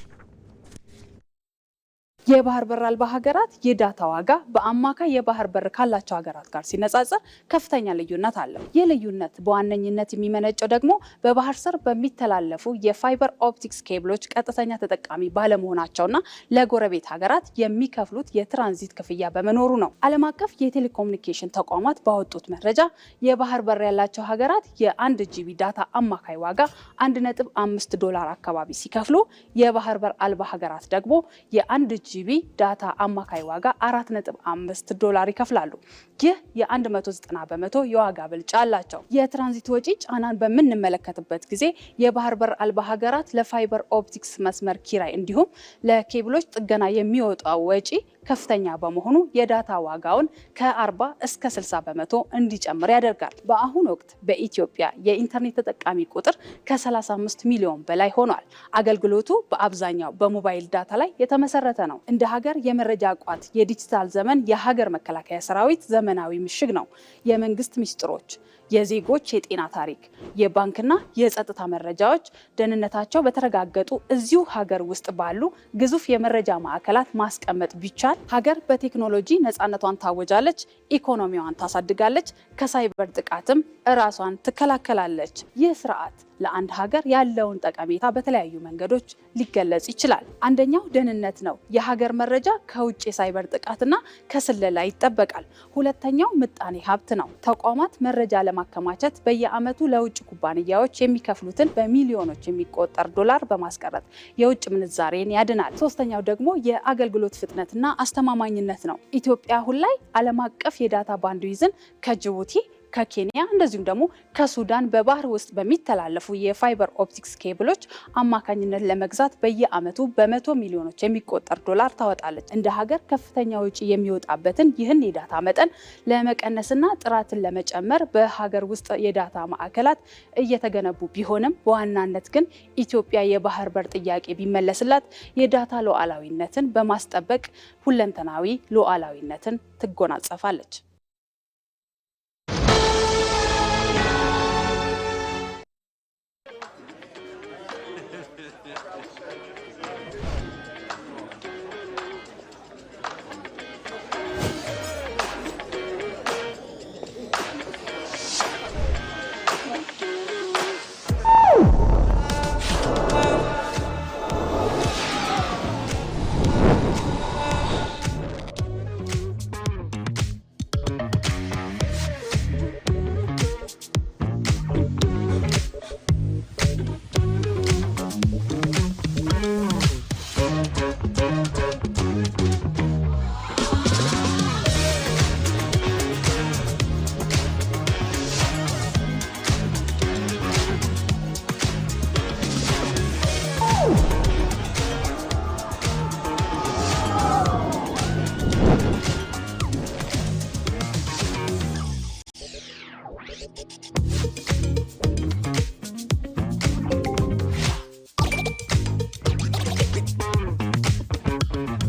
የባህር በር አልባ ሀገራት የዳታ ዋጋ በአማካይ የባህር በር ካላቸው ሀገራት ጋር ሲነጻጸር ከፍተኛ ልዩነት አለው። ይህ ልዩነት በዋነኝነት የሚመነጨው ደግሞ በባህር ስር በሚተላለፉ የፋይበር ኦፕቲክስ ኬብሎች ቀጥተኛ ተጠቃሚ ባለመሆናቸውና ለጎረቤት ሀገራት የሚከፍሉት የትራንዚት ክፍያ በመኖሩ ነው። ዓለም አቀፍ የቴሌኮሙኒኬሽን ተቋማት ባወጡት መረጃ የባህር በር ያላቸው ሀገራት የ1 ጂቢ ዳታ አማካይ ዋጋ $1.5 አካባቢ ሲከፍሉ የባህር በር አልባ ሀገራት ደግሞ የ1 ጂቢ ዳታ አማካይ ዋጋ $4.5 ይከፍላሉ። ይህ የ190 በመቶ የዋጋ ብልጫ አላቸው። የትራንዚት ወጪ ጫናን በምንመለከትበት ጊዜ የባህር በር አልባ ሀገራት ለፋይበር ኦፕቲክስ መስመር ኪራይ እንዲሁም ለኬብሎች ጥገና የሚወጣው ወጪ ከፍተኛ በመሆኑ የዳታ ዋጋውን ከ40 እስከ 60 በመቶ እንዲጨምር ያደርጋል። በአሁኑ ወቅት በኢትዮጵያ የኢንተርኔት ተጠቃሚ ቁጥር ከ35 ሚሊዮን በላይ ሆኗል። አገልግሎቱ በአብዛኛው በሞባይል ዳታ ላይ የተመሰረተ ነው። እንደ ሀገር የመረጃ ቋት የዲጂታል ዘመን የሀገር መከላከያ ሰራዊት ዘመናዊ ምሽግ ነው። የመንግስት ሚስጥሮች፣ የዜጎች የጤና ታሪክ፣ የባንክና የጸጥታ መረጃዎች ደህንነታቸው በተረጋገጡ እዚሁ ሀገር ውስጥ ባሉ ግዙፍ የመረጃ ማዕከላት ማስቀመጥ ቢቻል ሀገር በቴክኖሎጂ ነፃነቷን ታወጃለች፣ ኢኮኖሚዋን ታሳድጋለች፣ ከሳይበር ጥቃትም ራሷን ትከላከላለች። ይህ ስርዓት ለአንድ ሀገር ያለውን ጠቀሜታ በተለያዩ መንገዶች ሊገለጽ ይችላል። አንደኛው ደህንነት ነው። የሀገር መረጃ ከውጭ የሳይበር ጥቃትና ከስለላ ይጠበቃል። ሁለተኛው ምጣኔ ሀብት ነው። ተቋማት መረጃ ለማከማቸት በየዓመቱ ለውጭ ኩባንያዎች የሚከፍሉትን በሚሊዮኖች የሚቆጠር ዶላር በማስቀረት የውጭ ምንዛሬን ያድናል። ሶስተኛው ደግሞ የአገልግሎት ፍጥነትና አስተማማኝነት ነው። ኢትዮጵያ አሁን ላይ ዓለም አቀፍ የዳታ ባንድዊድዝን ከጅቡቲ ከኬንያ እንደዚሁም ደግሞ ከሱዳን በባህር ውስጥ በሚተላለፉ የፋይበር ኦፕቲክስ ኬብሎች አማካኝነት ለመግዛት በየዓመቱ በ100 ሚሊዮኖች የሚቆጠር ዶላር ታወጣለች። እንደ ሀገር ከፍተኛ ወጪ የሚወጣበትን ይህን የዳታ መጠን ለመቀነስና ጥራትን ለመጨመር በሀገር ውስጥ የዳታ ማዕከላት እየተገነቡ ቢሆንም በዋናነት ግን ኢትዮጵያ የባህር በር ጥያቄ ቢመለስላት የዳታ ሉዓላዊነትን በማስጠበቅ ሁለንተናዊ ሉዓላዊነትን ትጎናጸፋለች።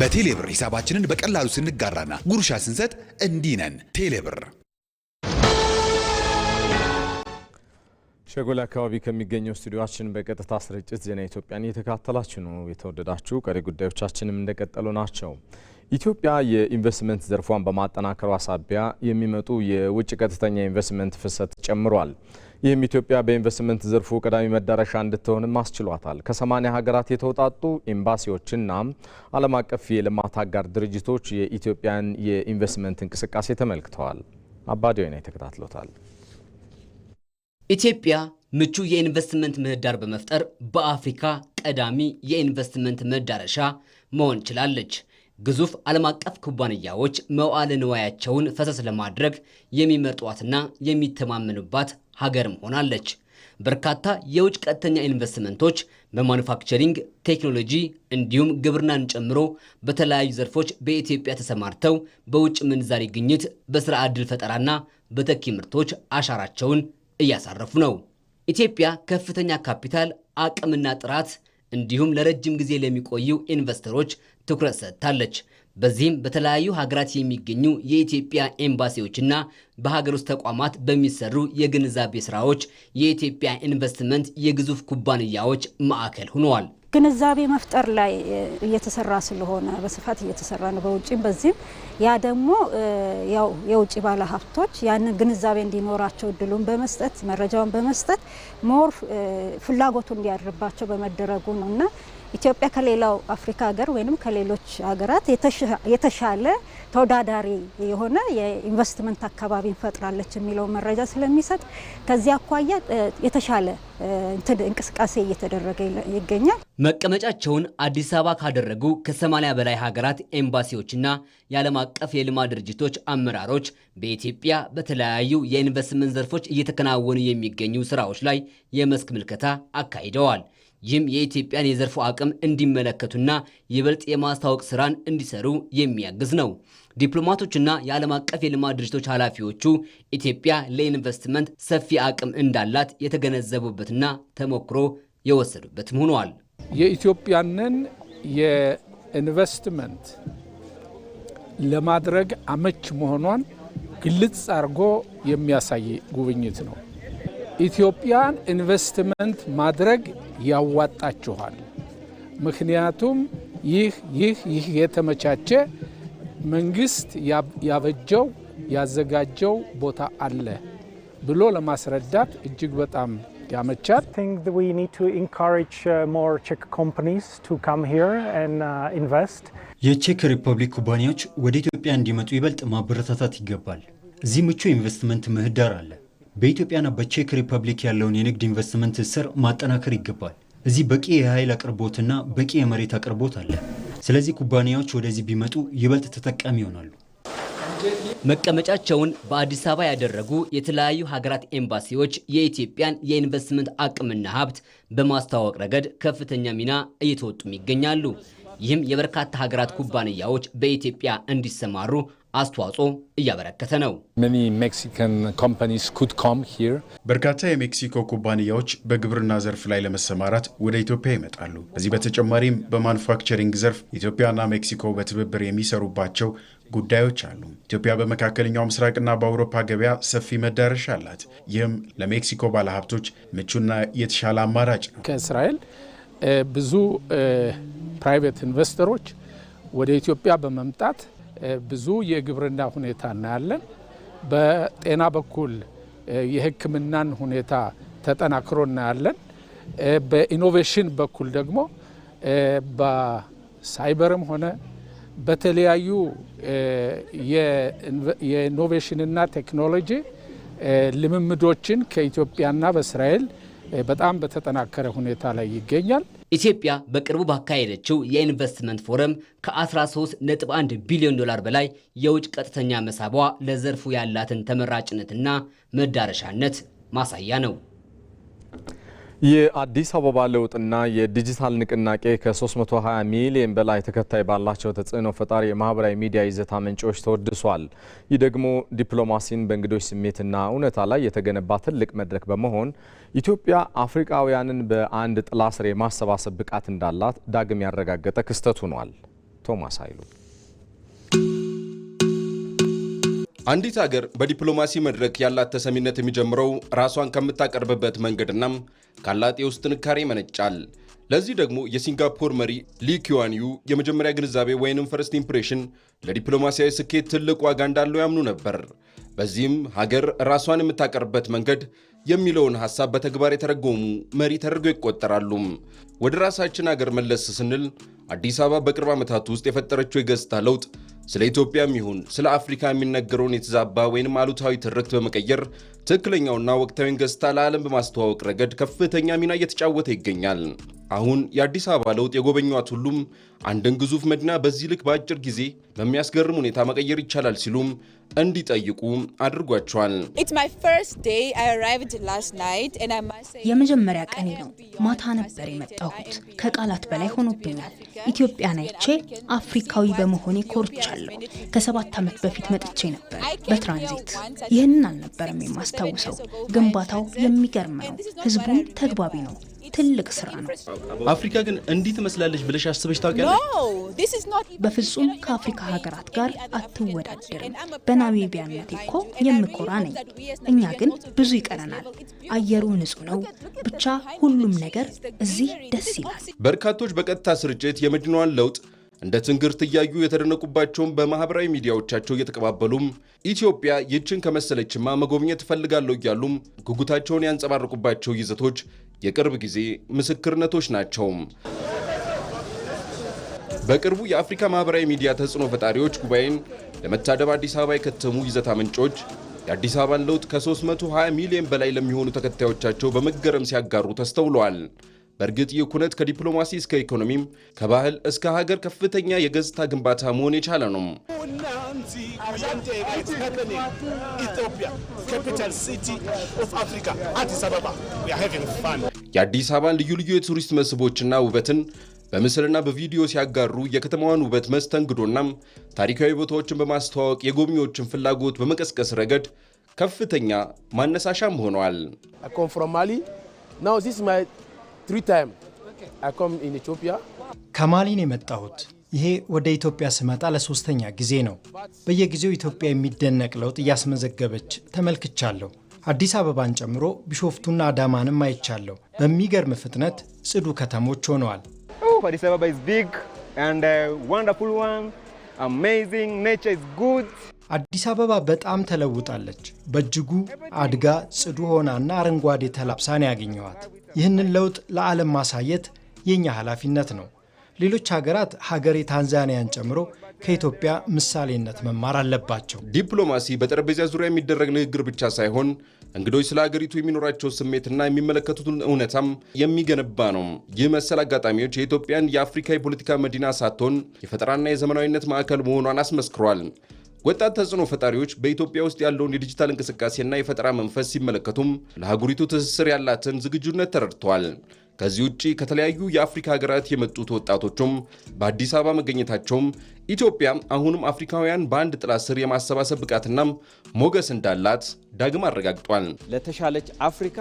በቴሌብር ሂሳባችንን በቀላሉ ስንጋራና ጉርሻ ስንሰጥ እንዲህ ነን። ቴሌብር ሸጎሌ አካባቢ ከሚገኘው ስቱዲዮአችን በቀጥታ ስርጭት ዜና ኢትዮጵያን እየተከታተላችሁ ነው። የተወደዳችሁ ቀሪ ጉዳዮቻችንም እንደቀጠሉ ናቸው። ኢትዮጵያ የኢንቨስትመንት ዘርፏን በማጠናከሯ ሳቢያ የሚመጡ የውጭ ቀጥተኛ ኢንቨስትመንት ፍሰት ጨምሯል። ይህም ኢትዮጵያ በኢንቨስትመንት ዘርፉ ቀዳሚ መዳረሻ እንድትሆንም አስችሏታል። ከ80 ሀገራት የተውጣጡ ኤምባሲዎችና ዓለም አቀፍ የልማት አጋር ድርጅቶች የኢትዮጵያን የኢንቨስትመንት እንቅስቃሴ ተመልክተዋል። አባዲዮና ተከታትሎታል። ኢትዮጵያ ምቹ የኢንቨስትመንት ምህዳር በመፍጠር በአፍሪካ ቀዳሚ የኢንቨስትመንት መዳረሻ መሆን ችላለች። ግዙፍ ዓለም አቀፍ ኩባንያዎች መዋዕለ ንዋያቸውን ፈሰስ ለማድረግ የሚመርጧትና የሚተማመኑባት ሀገርም ሆናለች። በርካታ የውጭ ቀጥተኛ ኢንቨስትመንቶች በማኑፋክቸሪንግ ቴክኖሎጂ እንዲሁም ግብርናን ጨምሮ በተለያዩ ዘርፎች በኢትዮጵያ ተሰማርተው በውጭ ምንዛሪ ግኝት፣ በስራ ዕድል ፈጠራና በተኪ ምርቶች አሻራቸውን እያሳረፉ ነው። ኢትዮጵያ ከፍተኛ ካፒታል አቅምና ጥራት እንዲሁም ለረጅም ጊዜ ለሚቆዩ ኢንቨስተሮች ትኩረት ሰጥታለች። በዚህም በተለያዩ ሀገራት የሚገኙ የኢትዮጵያ ኤምባሲዎችና በሀገር ውስጥ ተቋማት በሚሰሩ የግንዛቤ ስራዎች የኢትዮጵያ ኢንቨስትመንት የግዙፍ ኩባንያዎች ማዕከል ሆነዋል። ግንዛቤ መፍጠር ላይ እየተሰራ ስለሆነ በስፋት እየተሰራ ነው በውጪም በዚህም ያ ደግሞ ያው የውጪ ባለሀብቶች ያንን ግንዛቤ እንዲኖራቸው እድሉን በመስጠት መረጃውን በመስጠት ሞር ፍላጎቱ እንዲያድርባቸው በመደረጉ ነውና ኢትዮጵያ ከሌላው አፍሪካ ሀገር ወይንም ከሌሎች ሀገራት የተሻለ ተወዳዳሪ የሆነ የኢንቨስትመንት አካባቢ እንፈጥራለች የሚለው መረጃ ስለሚሰጥ ከዚህ አኳያ የተሻለ እንቅስቃሴ እየተደረገ ይገኛል። መቀመጫቸውን አዲስ አበባ ካደረጉ ከ80 በላይ ሀገራት ኤምባሲዎችና የዓለም አቀፍ የልማት ድርጅቶች አመራሮች በኢትዮጵያ በተለያዩ የኢንቨስትመንት ዘርፎች እየተከናወኑ የሚገኙ ስራዎች ላይ የመስክ ምልከታ አካሂደዋል። ይህም የኢትዮጵያን የዘርፉ አቅም እንዲመለከቱና ይበልጥ የማስታወቅ ስራን እንዲሰሩ የሚያግዝ ነው። ዲፕሎማቶችና የዓለም አቀፍ የልማት ድርጅቶች ኃላፊዎቹ ኢትዮጵያ ለኢንቨስትመንት ሰፊ አቅም እንዳላት የተገነዘቡበትና ተሞክሮ የወሰዱበትም ሆነዋል። የኢትዮጵያንን የኢንቨስትመንት ለማድረግ አመች መሆኗን ግልጽ አድርጎ የሚያሳይ ጉብኝት ነው። ኢትዮጵያን ኢንቨስትመንት ማድረግ ያዋጣችኋል፣ ምክንያቱም ይህ የተመቻቸ መንግስት ያበጀው ያዘጋጀው ቦታ አለ ብሎ ለማስረዳት እጅግ በጣም ያመቻል። የቼክ ሪፐብሊክ ኩባንያዎች ወደ ኢትዮጵያ እንዲመጡ ይበልጥ ማበረታታት ይገባል። እዚህ ምቹ ኢንቨስትመንት ምህዳር አለ። በኢትዮጵያና በቼክ ሪፐብሊክ ያለውን የንግድ ኢንቨስትመንት ስር ማጠናከር ይገባል። እዚህ በቂ የኃይል አቅርቦትና በቂ የመሬት አቅርቦት አለ። ስለዚህ ኩባንያዎች ወደዚህ ቢመጡ ይበልጥ ተጠቃሚ ይሆናሉ። መቀመጫቸውን በአዲስ አበባ ያደረጉ የተለያዩ ሀገራት ኤምባሲዎች የኢትዮጵያን የኢንቨስትመንት አቅምና ሀብት በማስተዋወቅ ረገድ ከፍተኛ ሚና እየተወጡም ይገኛሉ። ይህም የበርካታ ሀገራት ኩባንያዎች በኢትዮጵያ እንዲሰማሩ አስተዋጽኦ እያበረከተ ነው። በርካታ የሜክሲኮ ኩባንያዎች በግብርና ዘርፍ ላይ ለመሰማራት ወደ ኢትዮጵያ ይመጣሉ። ከዚህ በተጨማሪም በማኑፋክቸሪንግ ዘርፍ ኢትዮጵያና ሜክሲኮ በትብብር የሚሰሩባቸው ጉዳዮች አሉ። ኢትዮጵያ በመካከለኛው ምስራቅና በአውሮፓ ገበያ ሰፊ መዳረሻ አላት። ይህም ለሜክሲኮ ባለሀብቶች ምቹና የተሻለ አማራጭ ነው። ከእስራኤል ብዙ ፕራይቬት ኢንቨስተሮች ወደ ኢትዮጵያ በመምጣት ብዙ የግብርና ሁኔታ እናያለን። በጤና በኩል የሕክምናን ሁኔታ ተጠናክሮ እናያለን። በኢኖቬሽን በኩል ደግሞ በሳይበርም ሆነ በተለያዩ የኢኖቬሽንና ቴክኖሎጂ ልምምዶችን ከኢትዮጵያና በእስራኤል በጣም በተጠናከረ ሁኔታ ላይ ይገኛል። ኢትዮጵያ በቅርቡ ባካሄደችው የኢንቨስትመንት ፎረም ከ13.1 ቢሊዮን ዶላር በላይ የውጭ ቀጥተኛ መሳቧ ለዘርፉ ያላትን ተመራጭነትና መዳረሻነት ማሳያ ነው። የአዲስ አበባ ለውጥና የዲጂታል ንቅናቄ ከ320 ሚሊዮን በላይ ተከታይ ባላቸው ተጽዕኖ ፈጣሪ የማህበራዊ ሚዲያ ይዘት አመንጮች ተወድሷል። ይህ ደግሞ ዲፕሎማሲን በእንግዶች ስሜትና እውነታ ላይ የተገነባ ትልቅ መድረክ በመሆን ኢትዮጵያ አፍሪካውያንን በአንድ ጥላ ስር የማሰባሰብ ብቃት እንዳላት ዳግም ያረጋገጠ ክስተት ሆኗል። ቶማስ ኃይሉ አንዲት ሀገር በዲፕሎማሲ መድረክ ያላት ተሰሚነት የሚጀምረው ራሷን ከምታቀርብበት መንገድና ካላት የውስጥ ጥንካሬ መነጫል። ለዚህ ደግሞ የሲንጋፖር መሪ ሊ ኪዋን ዩ የመጀመሪያ ግንዛቤ ወይንም ፈርስት ኢምፕሬሽን ለዲፕሎማሲያዊ ስኬት ትልቅ ዋጋ እንዳለው ያምኑ ነበር። በዚህም ሀገር ራሷን የምታቀርብበት መንገድ የሚለውን ሐሳብ በተግባር የተረጎሙ መሪ ተደርገው ይቆጠራሉ። ወደ ራሳችን ሀገር መለስ ስንል አዲስ አበባ በቅርብ ዓመታት ውስጥ የፈጠረችው የገጽታ ለውጥ ስለ ኢትዮጵያም ይሁን ስለ አፍሪካ የሚነገረውን የተዛባ ወይንም አሉታዊ ትርክት በመቀየር ትክክለኛውና ወቅታዊን ገጽታ ለዓለም በማስተዋወቅ ረገድ ከፍተኛ ሚና እየተጫወተ ይገኛል። አሁን የአዲስ አበባ ለውጥ የጎበኟት ሁሉም አንድን ግዙፍ መዲና በዚህ ልክ በአጭር ጊዜ በሚያስገርም ሁኔታ መቀየር ይቻላል ሲሉም እንዲጠይቁ አድርጓቸዋል። የመጀመሪያ ቀኔ ነው። ማታ ነበር የመጣሁት። ከቃላት በላይ ሆኖብኛል። ኢትዮጵያን አይቼ አፍሪካዊ በመሆኔ ኮርቻለሁ። ከ7 ዓመት በፊት መጥቼ ነበር በትራንዚት። ይህንን አልነበረም የማስታውሰው። ግንባታው የሚገርም ነው። ህዝቡም ተግባቢ ነው። ትልቅ ስራ ነው። አፍሪካ ግን እንዲህ ትመስላለች ብለሽ አስበሽ ታውቂያለሽ? በፍጹም ከአፍሪካ ሀገራት ጋር አትወዳደርም። በናሚቢያነቴ እኮ የምኮራ ነኝ። እኛ ግን ብዙ ይቀረናል። አየሩ ንጹህ ነው። ብቻ ሁሉም ነገር እዚህ ደስ ይላል። በርካቶች በቀጥታ ስርጭት የመዲናዋን ለውጥ እንደ ትንግርት እያዩ የተደነቁባቸውን በማህበራዊ ሚዲያዎቻቸው እየተቀባበሉም ኢትዮጵያ ይችን ከመሰለችማ መጎብኘት እፈልጋለሁ እያሉም ጉጉታቸውን ያንጸባረቁባቸው ይዘቶች የቅርብ ጊዜ ምስክርነቶች ናቸው። በቅርቡ የአፍሪካ ማህበራዊ ሚዲያ ተጽዕኖ ፈጣሪዎች ጉባኤን ለመታደብ አዲስ አበባ የከተሙ ይዘት አመንጮች የአዲስ አበባን ለውጥ ከ320 ሚሊዮን በላይ ለሚሆኑ ተከታዮቻቸው በመገረም ሲያጋሩ ተስተውለዋል። በእርግጥ ይህ ኩነት ከዲፕሎማሲ እስከ ኢኮኖሚም ከባህል እስከ ሀገር ከፍተኛ የገጽታ ግንባታ መሆን የቻለ ነው። የአዲስ አበባን ልዩ ልዩ የቱሪስት መስህቦችና ውበትን በምስልና በቪዲዮ ሲያጋሩ የከተማዋን ውበት መስተንግዶና ታሪካዊ ቦታዎችን በማስተዋወቅ የጎብኚዎችን ፍላጎት በመቀስቀስ ረገድ ከፍተኛ ማነሳሻም ሆነዋል። ከማሊን የመጣሁት ይሄ ወደ ኢትዮጵያ ስመጣ ለሶስተኛ ጊዜ ነው። በየጊዜው ኢትዮጵያ የሚደነቅ ለውጥ እያስመዘገበች ተመልክቻለሁ። አዲስ አበባን ጨምሮ ቢሾፍቱና አዳማንም አይቻለሁ። በሚገርም ፍጥነት ጽዱ ከተሞች ሆነዋል። አዲስ አበባ is big and wonderful one. Amazing, nature is good. አዲስ አበባ በጣም ተለውጣለች። በእጅጉ አድጋ ጽዱ ሆናና አረንጓዴ ተላብሳን ያገኘዋት። ይህንን ለውጥ ለዓለም ማሳየት የኛ ኃላፊነት ነው። ሌሎች ሀገራት ሀገሬ ታንዛኒያን ጨምሮ ከኢትዮጵያ ምሳሌነት መማር አለባቸው። ዲፕሎማሲ በጠረጴዛ ዙሪያ የሚደረግ ንግግር ብቻ ሳይሆን እንግዶች ስለ ሀገሪቱ የሚኖራቸው ስሜትና የሚመለከቱትን እውነታም የሚገነባ ነው። ይህ መሰል አጋጣሚዎች የኢትዮጵያን የአፍሪካ የፖለቲካ መዲና ሳትሆን የፈጠራና የዘመናዊነት ማዕከል መሆኗን አስመስክሯል። ወጣት ተጽዕኖ ፈጣሪዎች በኢትዮጵያ ውስጥ ያለውን የዲጂታል እንቅስቃሴና የፈጠራ መንፈስ ሲመለከቱም ለሀገሪቱ ትስስር ያላትን ዝግጁነት ተረድተዋል። ከዚህ ውጪ ከተለያዩ የአፍሪካ ሀገራት የመጡት ወጣቶችም በአዲስ አበባ መገኘታቸውም ኢትዮጵያ አሁንም አፍሪካውያን በአንድ ጥላ ስር የማሰባሰብ ብቃትና ሞገስ እንዳላት ዳግም አረጋግጧል። ለተሻለች አፍሪካ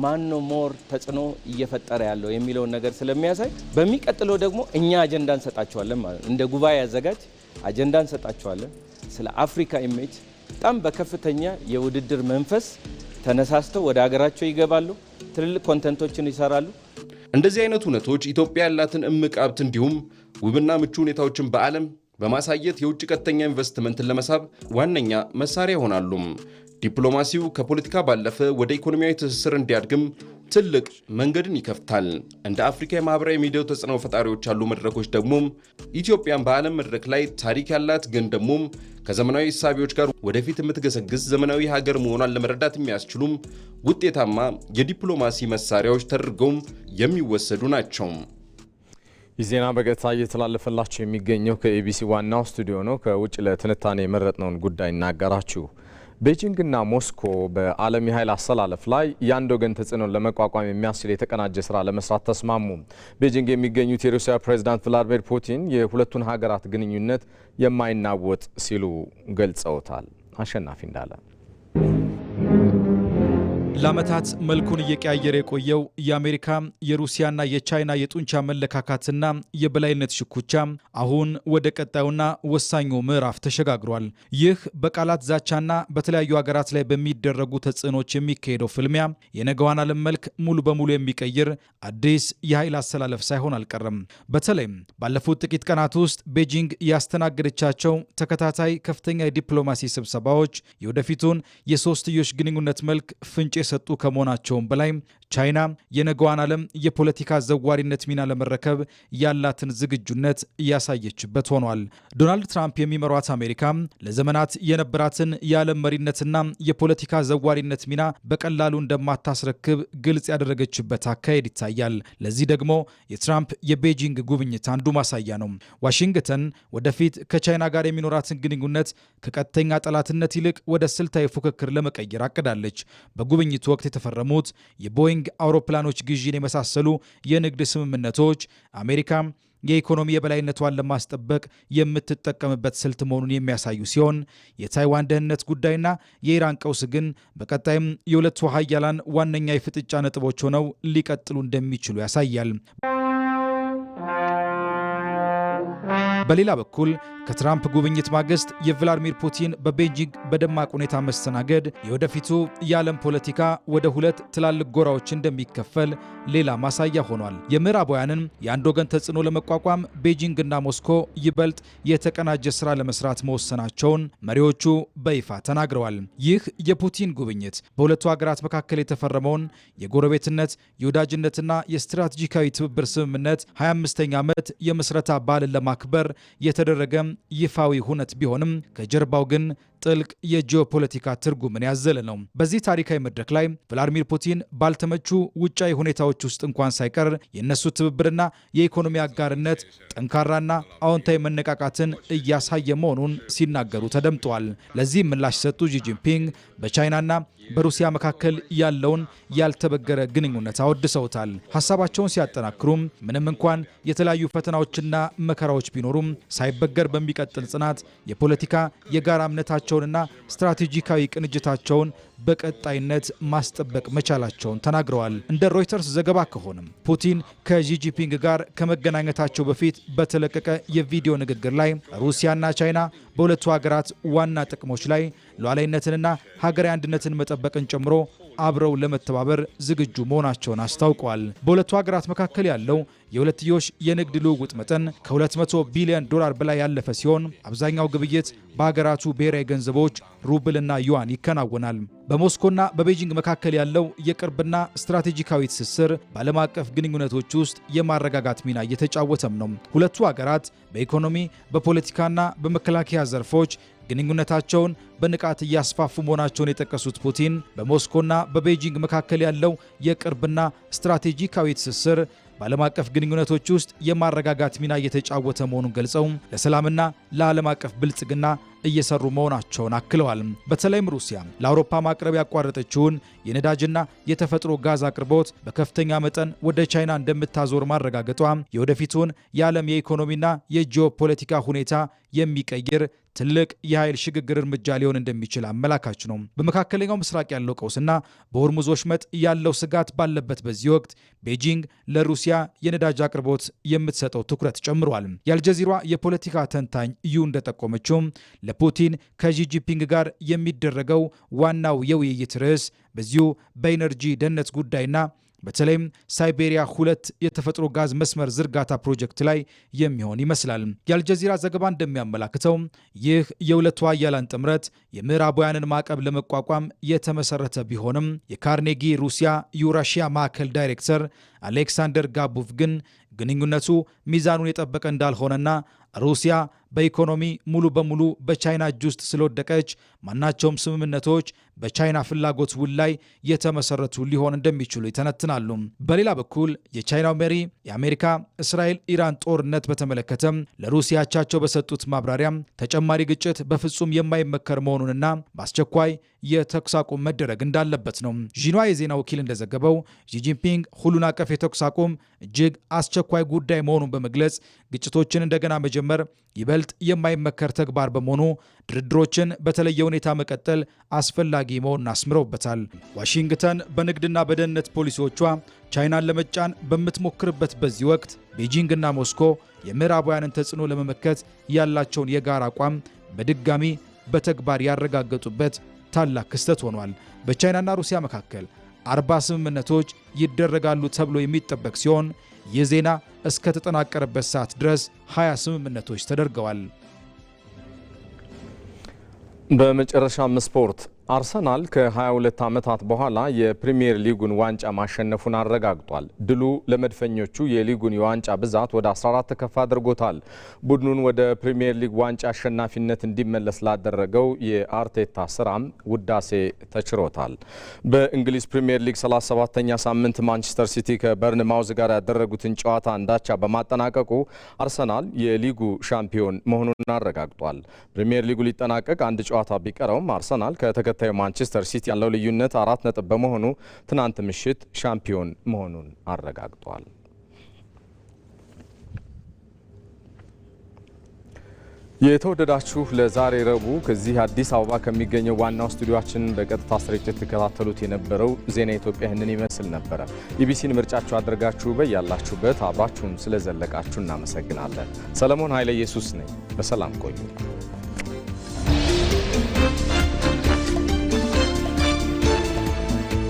ማን ነው ሞር ተጽዕኖ እየፈጠረ ያለው የሚለውን ነገር ስለሚያሳይ በሚቀጥለው ደግሞ እኛ አጀንዳ እንሰጣቸዋለን ማለት ነው። እንደ ጉባኤ አዘጋጅ አጀንዳ እንሰጣቸዋለን። ስለ አፍሪካ ኢሜጅ በጣም በከፍተኛ የውድድር መንፈስ ተነሳስተው ወደ ሀገራቸው ይገባሉ። ትልልቅ ኮንተንቶችን ይሰራሉ። እንደዚህ አይነት እውነቶች ኢትዮጵያ ያላትን እምቅ ሀብት እንዲሁም ውብና ምቹ ሁኔታዎችን በዓለም በማሳየት የውጭ ቀጥተኛ ኢንቨስትመንትን ለመሳብ ዋነኛ መሳሪያ ይሆናሉ። ዲፕሎማሲው ከፖለቲካ ባለፈ ወደ ኢኮኖሚያዊ ትስስር እንዲያድግም ትልቅ መንገድን ይከፍታል። እንደ አፍሪካ የማህበራዊ ሚዲያው ተጽዕኖ ፈጣሪዎች ያሉ መድረኮች ደግሞ ኢትዮጵያን በዓለም መድረክ ላይ ታሪክ ያላት ግን ደግሞ ከዘመናዊ እሳቢዎች ጋር ወደፊት የምትገሰግስ ዘመናዊ ሀገር መሆኗን ለመረዳት የሚያስችሉም ውጤታማ የዲፕሎማሲ መሳሪያዎች ተደርገው የሚወሰዱ ናቸው። ይህ ዜና በቀጥታ እየተላለፈላችሁ የሚገኘው ከኤቢሲ ዋናው ስቱዲዮ ነው። ከውጭ ለትንታኔ የመረጥነውን ጉዳይ እናገራችሁ። ቤጂንግና ሞስኮ በዓለም የኃይል አሰላለፍ ላይ የአንድ ወገን ተጽዕኖን ለመቋቋም የሚያስችል የተቀናጀ ስራ ለመስራት ተስማሙ። ቤጂንግ የሚገኙት የሩሲያ ፕሬዝዳንት ቭላዲሚር ፑቲን የሁለቱን ሀገራት ግንኙነት የማይናወጥ ሲሉ ገልጸውታል። አሸናፊ እንዳለ ለዓመታት መልኩን እየቀያየረ የቆየው የአሜሪካ የሩሲያና የቻይና የጡንቻ መለካካትና የበላይነት ሽኩቻ አሁን ወደ ቀጣዩና ወሳኙ ምዕራፍ ተሸጋግሯል። ይህ በቃላት ዛቻና በተለያዩ ሀገራት ላይ በሚደረጉ ተጽዕኖች የሚካሄደው ፍልሚያ የነገዋን ዓለም መልክ ሙሉ በሙሉ የሚቀይር አዲስ የኃይል አሰላለፍ ሳይሆን አልቀረም። በተለይም ባለፉት ጥቂት ቀናት ውስጥ ቤጂንግ ያስተናገደቻቸው ተከታታይ ከፍተኛ የዲፕሎማሲ ስብሰባዎች የወደፊቱን የሶስትዮሽ ግንኙነት መልክ ፍንጭ የሰጡ ከመሆናቸውም በላይ ቻይና የነገዋን ዓለም የፖለቲካ ዘዋሪነት ሚና ለመረከብ ያላትን ዝግጁነት እያሳየችበት ሆኗል። ዶናልድ ትራምፕ የሚመሯት አሜሪካ ለዘመናት የነበራትን የዓለም መሪነትና የፖለቲካ ዘዋሪነት ሚና በቀላሉ እንደማታስረክብ ግልጽ ያደረገችበት አካሄድ ይታያል። ለዚህ ደግሞ የትራምፕ የቤጂንግ ጉብኝት አንዱ ማሳያ ነው። ዋሽንግተን ወደፊት ከቻይና ጋር የሚኖራትን ግንኙነት ከቀጥተኛ ጠላትነት ይልቅ ወደ ስልታዊ ፉክክር ለመቀየር አቅዳለች። በጉብኝቱ ወቅት የተፈረሙት የቦይንግ አውሮፕላኖች ግዢን የመሳሰሉ የንግድ ስምምነቶች አሜሪካ የኢኮኖሚ የበላይነቷን ለማስጠበቅ የምትጠቀምበት ስልት መሆኑን የሚያሳዩ ሲሆን የታይዋን ደህንነት ጉዳይና የኢራን ቀውስ ግን በቀጣይም የሁለቱ ሀያላን ዋነኛ የፍጥጫ ነጥቦች ሆነው ሊቀጥሉ እንደሚችሉ ያሳያል። በሌላ በኩል ከትራምፕ ጉብኝት ማግስት የቭላዲሚር ፑቲን በቤጂንግ በደማቅ ሁኔታ መስተናገድ የወደፊቱ የዓለም ፖለቲካ ወደ ሁለት ትላልቅ ጎራዎች እንደሚከፈል ሌላ ማሳያ ሆኗል። የምዕራባውያንን የአንድ ወገን ተጽዕኖ ለመቋቋም ቤጂንግና ሞስኮ ይበልጥ የተቀናጀ ስራ ለመስራት መወሰናቸውን መሪዎቹ በይፋ ተናግረዋል። ይህ የፑቲን ጉብኝት በሁለቱ ሀገራት መካከል የተፈረመውን የጎረቤትነት የወዳጅነትና የስትራቴጂካዊ ትብብር ስምምነት 25ኛ ዓመት የምስረታ በዓልን ለማክበር የተደረገ ይፋዊ ሁነት ቢሆንም ከጀርባው ግን ጥልቅ የጂኦፖለቲካ ትርጉምን ያዘለ ነው። በዚህ ታሪካዊ መድረክ ላይ ቭላዲሚር ፑቲን ባልተመቹ ውጫዊ ሁኔታዎች ውስጥ እንኳን ሳይቀር የእነሱ ትብብርና የኢኮኖሚ አጋርነት ጠንካራና አዎንታዊ መነቃቃትን እያሳየ መሆኑን ሲናገሩ ተደምጠዋል። ለዚህ ምላሽ ሰጡ ጂጂንፒንግ በቻይናና በሩሲያ መካከል ያለውን ያልተበገረ ግንኙነት አወድሰውታል። ሀሳባቸውን ሲያጠናክሩም ምንም እንኳን የተለያዩ ፈተናዎችና መከራዎች ቢኖሩም ሳይበገር በሚቀጥል ጽናት የፖለቲካ የጋራ እምነታቸውንና ስትራቴጂካዊ ቅንጅታቸውን በቀጣይነት ማስጠበቅ መቻላቸውን ተናግረዋል። እንደ ሮይተርስ ዘገባ ከሆነም ፑቲን ከጂጂፒንግ ጋር ከመገናኘታቸው በፊት በተለቀቀ የቪዲዮ ንግግር ላይ ሩሲያና ቻይና በሁለቱ ሀገራት ዋና ጥቅሞች ላይ ሉዓላዊነትንና ሀገራዊ አንድነትን መጠበቅን ጨምሮ አብረው ለመተባበር ዝግጁ መሆናቸውን አስታውቀዋል። በሁለቱ ሀገራት መካከል ያለው የሁለትዮሽ የንግድ ልውውጥ መጠን ከ200 ቢሊዮን ዶላር በላይ ያለፈ ሲሆን አብዛኛው ግብይት በሀገራቱ ብሔራዊ ገንዘቦች ሩብልና ዩዋን ይከናወናል። በሞስኮና በቤጂንግ መካከል ያለው የቅርብና ስትራቴጂካዊ ትስስር በዓለም አቀፍ ግንኙነቶች ውስጥ የማረጋጋት ሚና እየተጫወተም ነው። ሁለቱ ሀገራት በኢኮኖሚ በፖለቲካና በመከላከያ ዘርፎች ግንኙነታቸውን በንቃት እያስፋፉ መሆናቸውን የጠቀሱት ፑቲን በሞስኮና በቤጂንግ መካከል ያለው የቅርብና ስትራቴጂካዊ ትስስር በዓለም አቀፍ ግንኙነቶች ውስጥ የማረጋጋት ሚና እየተጫወተ መሆኑን ገልጸው ለሰላምና ለዓለም አቀፍ ብልጽግና እየሰሩ መሆናቸውን አክለዋል። በተለይም ሩሲያ ለአውሮፓ ማቅረብ ያቋረጠችውን የነዳጅና የተፈጥሮ ጋዝ አቅርቦት በከፍተኛ መጠን ወደ ቻይና እንደምታዞር ማረጋገጧ የወደፊቱን የዓለም የኢኮኖሚና የጂኦፖለቲካ ሁኔታ የሚቀይር ትልቅ የኃይል ሽግግር እርምጃ ሊሆን እንደሚችል አመላካች ነው። በመካከለኛው ምስራቅ ያለው ቀውስና በሆርሙዝ ወሽመጥ ያለው ስጋት ባለበት በዚህ ወቅት ቤጂንግ ለሩሲያ የነዳጅ አቅርቦት የምትሰጠው ትኩረት ጨምሯል። የአልጀዚራ የፖለቲካ ተንታኝ ዩ እንደጠቆመችው ለፑቲን ከጂጂፒንግ ጋር የሚደረገው ዋናው የውይይት ርዕስ በዚሁ በኢነርጂ ደህንነት ጉዳይና በተለይም ሳይቤሪያ 2 የተፈጥሮ ጋዝ መስመር ዝርጋታ ፕሮጀክት ላይ የሚሆን ይመስላል። የአልጀዚራ ዘገባ እንደሚያመላክተው ይህ የሁለቱ ሀያላን ጥምረት የምዕራባውያንን ማዕቀብ ለመቋቋም የተመሰረተ ቢሆንም የካርኔጊ ሩሲያ ዩራሺያ ማዕከል ዳይሬክተር አሌክሳንደር ጋቡቭ ግን ግንኙነቱ ሚዛኑን የጠበቀ እንዳልሆነና ሩሲያ በኢኮኖሚ ሙሉ በሙሉ በቻይና እጅ ውስጥ ስለወደቀች ማናቸውም ስምምነቶች በቻይና ፍላጎት ውል ላይ የተመሰረቱ ሊሆን እንደሚችሉ ይተነትናሉ። በሌላ በኩል የቻይናው መሪ የአሜሪካ እስራኤል ኢራን ጦርነት በተመለከተ ለሩሲያ አቻቸው በሰጡት ማብራሪያ ተጨማሪ ግጭት በፍጹም የማይመከር መሆኑንና በአስቸኳይ የተኩስ አቁም መደረግ እንዳለበት ነው። ዢንዋ የዜና ወኪል እንደዘገበው ጂጂንፒንግ ሁሉን አቀፍ የተኩስ አቁም እጅግ አስቸኳይ ጉዳይ መሆኑን በመግለጽ ግጭቶችን እንደገና መጀመር ይበልጥ የማይመከር ተግባር በመሆኑ ድርድሮችን በተለየ ሁኔታ መቀጠል አስፈላጊ መሆኑን አስምረውበታል። ዋሽንግተን በንግድና በደህንነት ፖሊሲዎቿ ቻይናን ለመጫን በምትሞክርበት በዚህ ወቅት ቤጂንግና ሞስኮ የምዕራባውያንን ተጽዕኖ ለመመከት ያላቸውን የጋራ አቋም በድጋሚ በተግባር ያረጋገጡበት ታላቅ ክስተት ሆኗል። በቻይናና ሩሲያ መካከል 40 ስምምነቶች ይደረጋሉ ተብሎ የሚጠበቅ ሲሆን ይህ ዜና እስከ ተጠናቀረበት ሰዓት ድረስ 20 ስምምነቶች ተደርገዋል። በመጨረሻም ስፖርት አርሰናል ከ22 ዓመታት በኋላ የፕሪሚየር ሊጉን ዋንጫ ማሸነፉን አረጋግጧል። ድሉ ለመድፈኞቹ የሊጉን የዋንጫ ብዛት ወደ 14 ከፍ አድርጎታል። ቡድኑን ወደ ፕሪሚየር ሊግ ዋንጫ አሸናፊነት እንዲመለስ ላደረገው የአርቴታ ስራም ውዳሴ ተችሮታል። በእንግሊዝ ፕሪሚየር ሊግ 37ኛ ሳምንት ማንቸስተር ሲቲ ከበርንማውዝ ጋር ያደረጉትን ጨዋታ አንዳቻ በማጠናቀቁ አርሰናል የሊጉ ሻምፒዮን መሆኑን አረጋግጧል። ፕሪሚየር ሊጉ ሊጠናቀቅ አንድ ጨዋታ ቢቀረውም አርሰናል ከተከታዩ ማንቸስተር ሲቲ ያለው ልዩነት 4 ነጥብ በመሆኑ ትናንት ምሽት ሻምፒዮን መሆኑን አረጋግጧል። የተወደዳችሁ ለዛሬ ረቡዕ ከዚህ አዲስ አበባ ከሚገኘው ዋናው ስቱዲዮአችን በቀጥታ ስርጭት ተከታተሉት የነበረው ዜና ኢትዮጵያ ይህንን ይመስል ነበረ። ኢቢሲን ምርጫችሁ አድርጋችሁ በያላችሁበት አብራችሁን ስለዘለቃችሁ እናመሰግናለን። ሰለሞን ኃይለ ኢየሱስ ነኝ። በሰላም ቆዩ።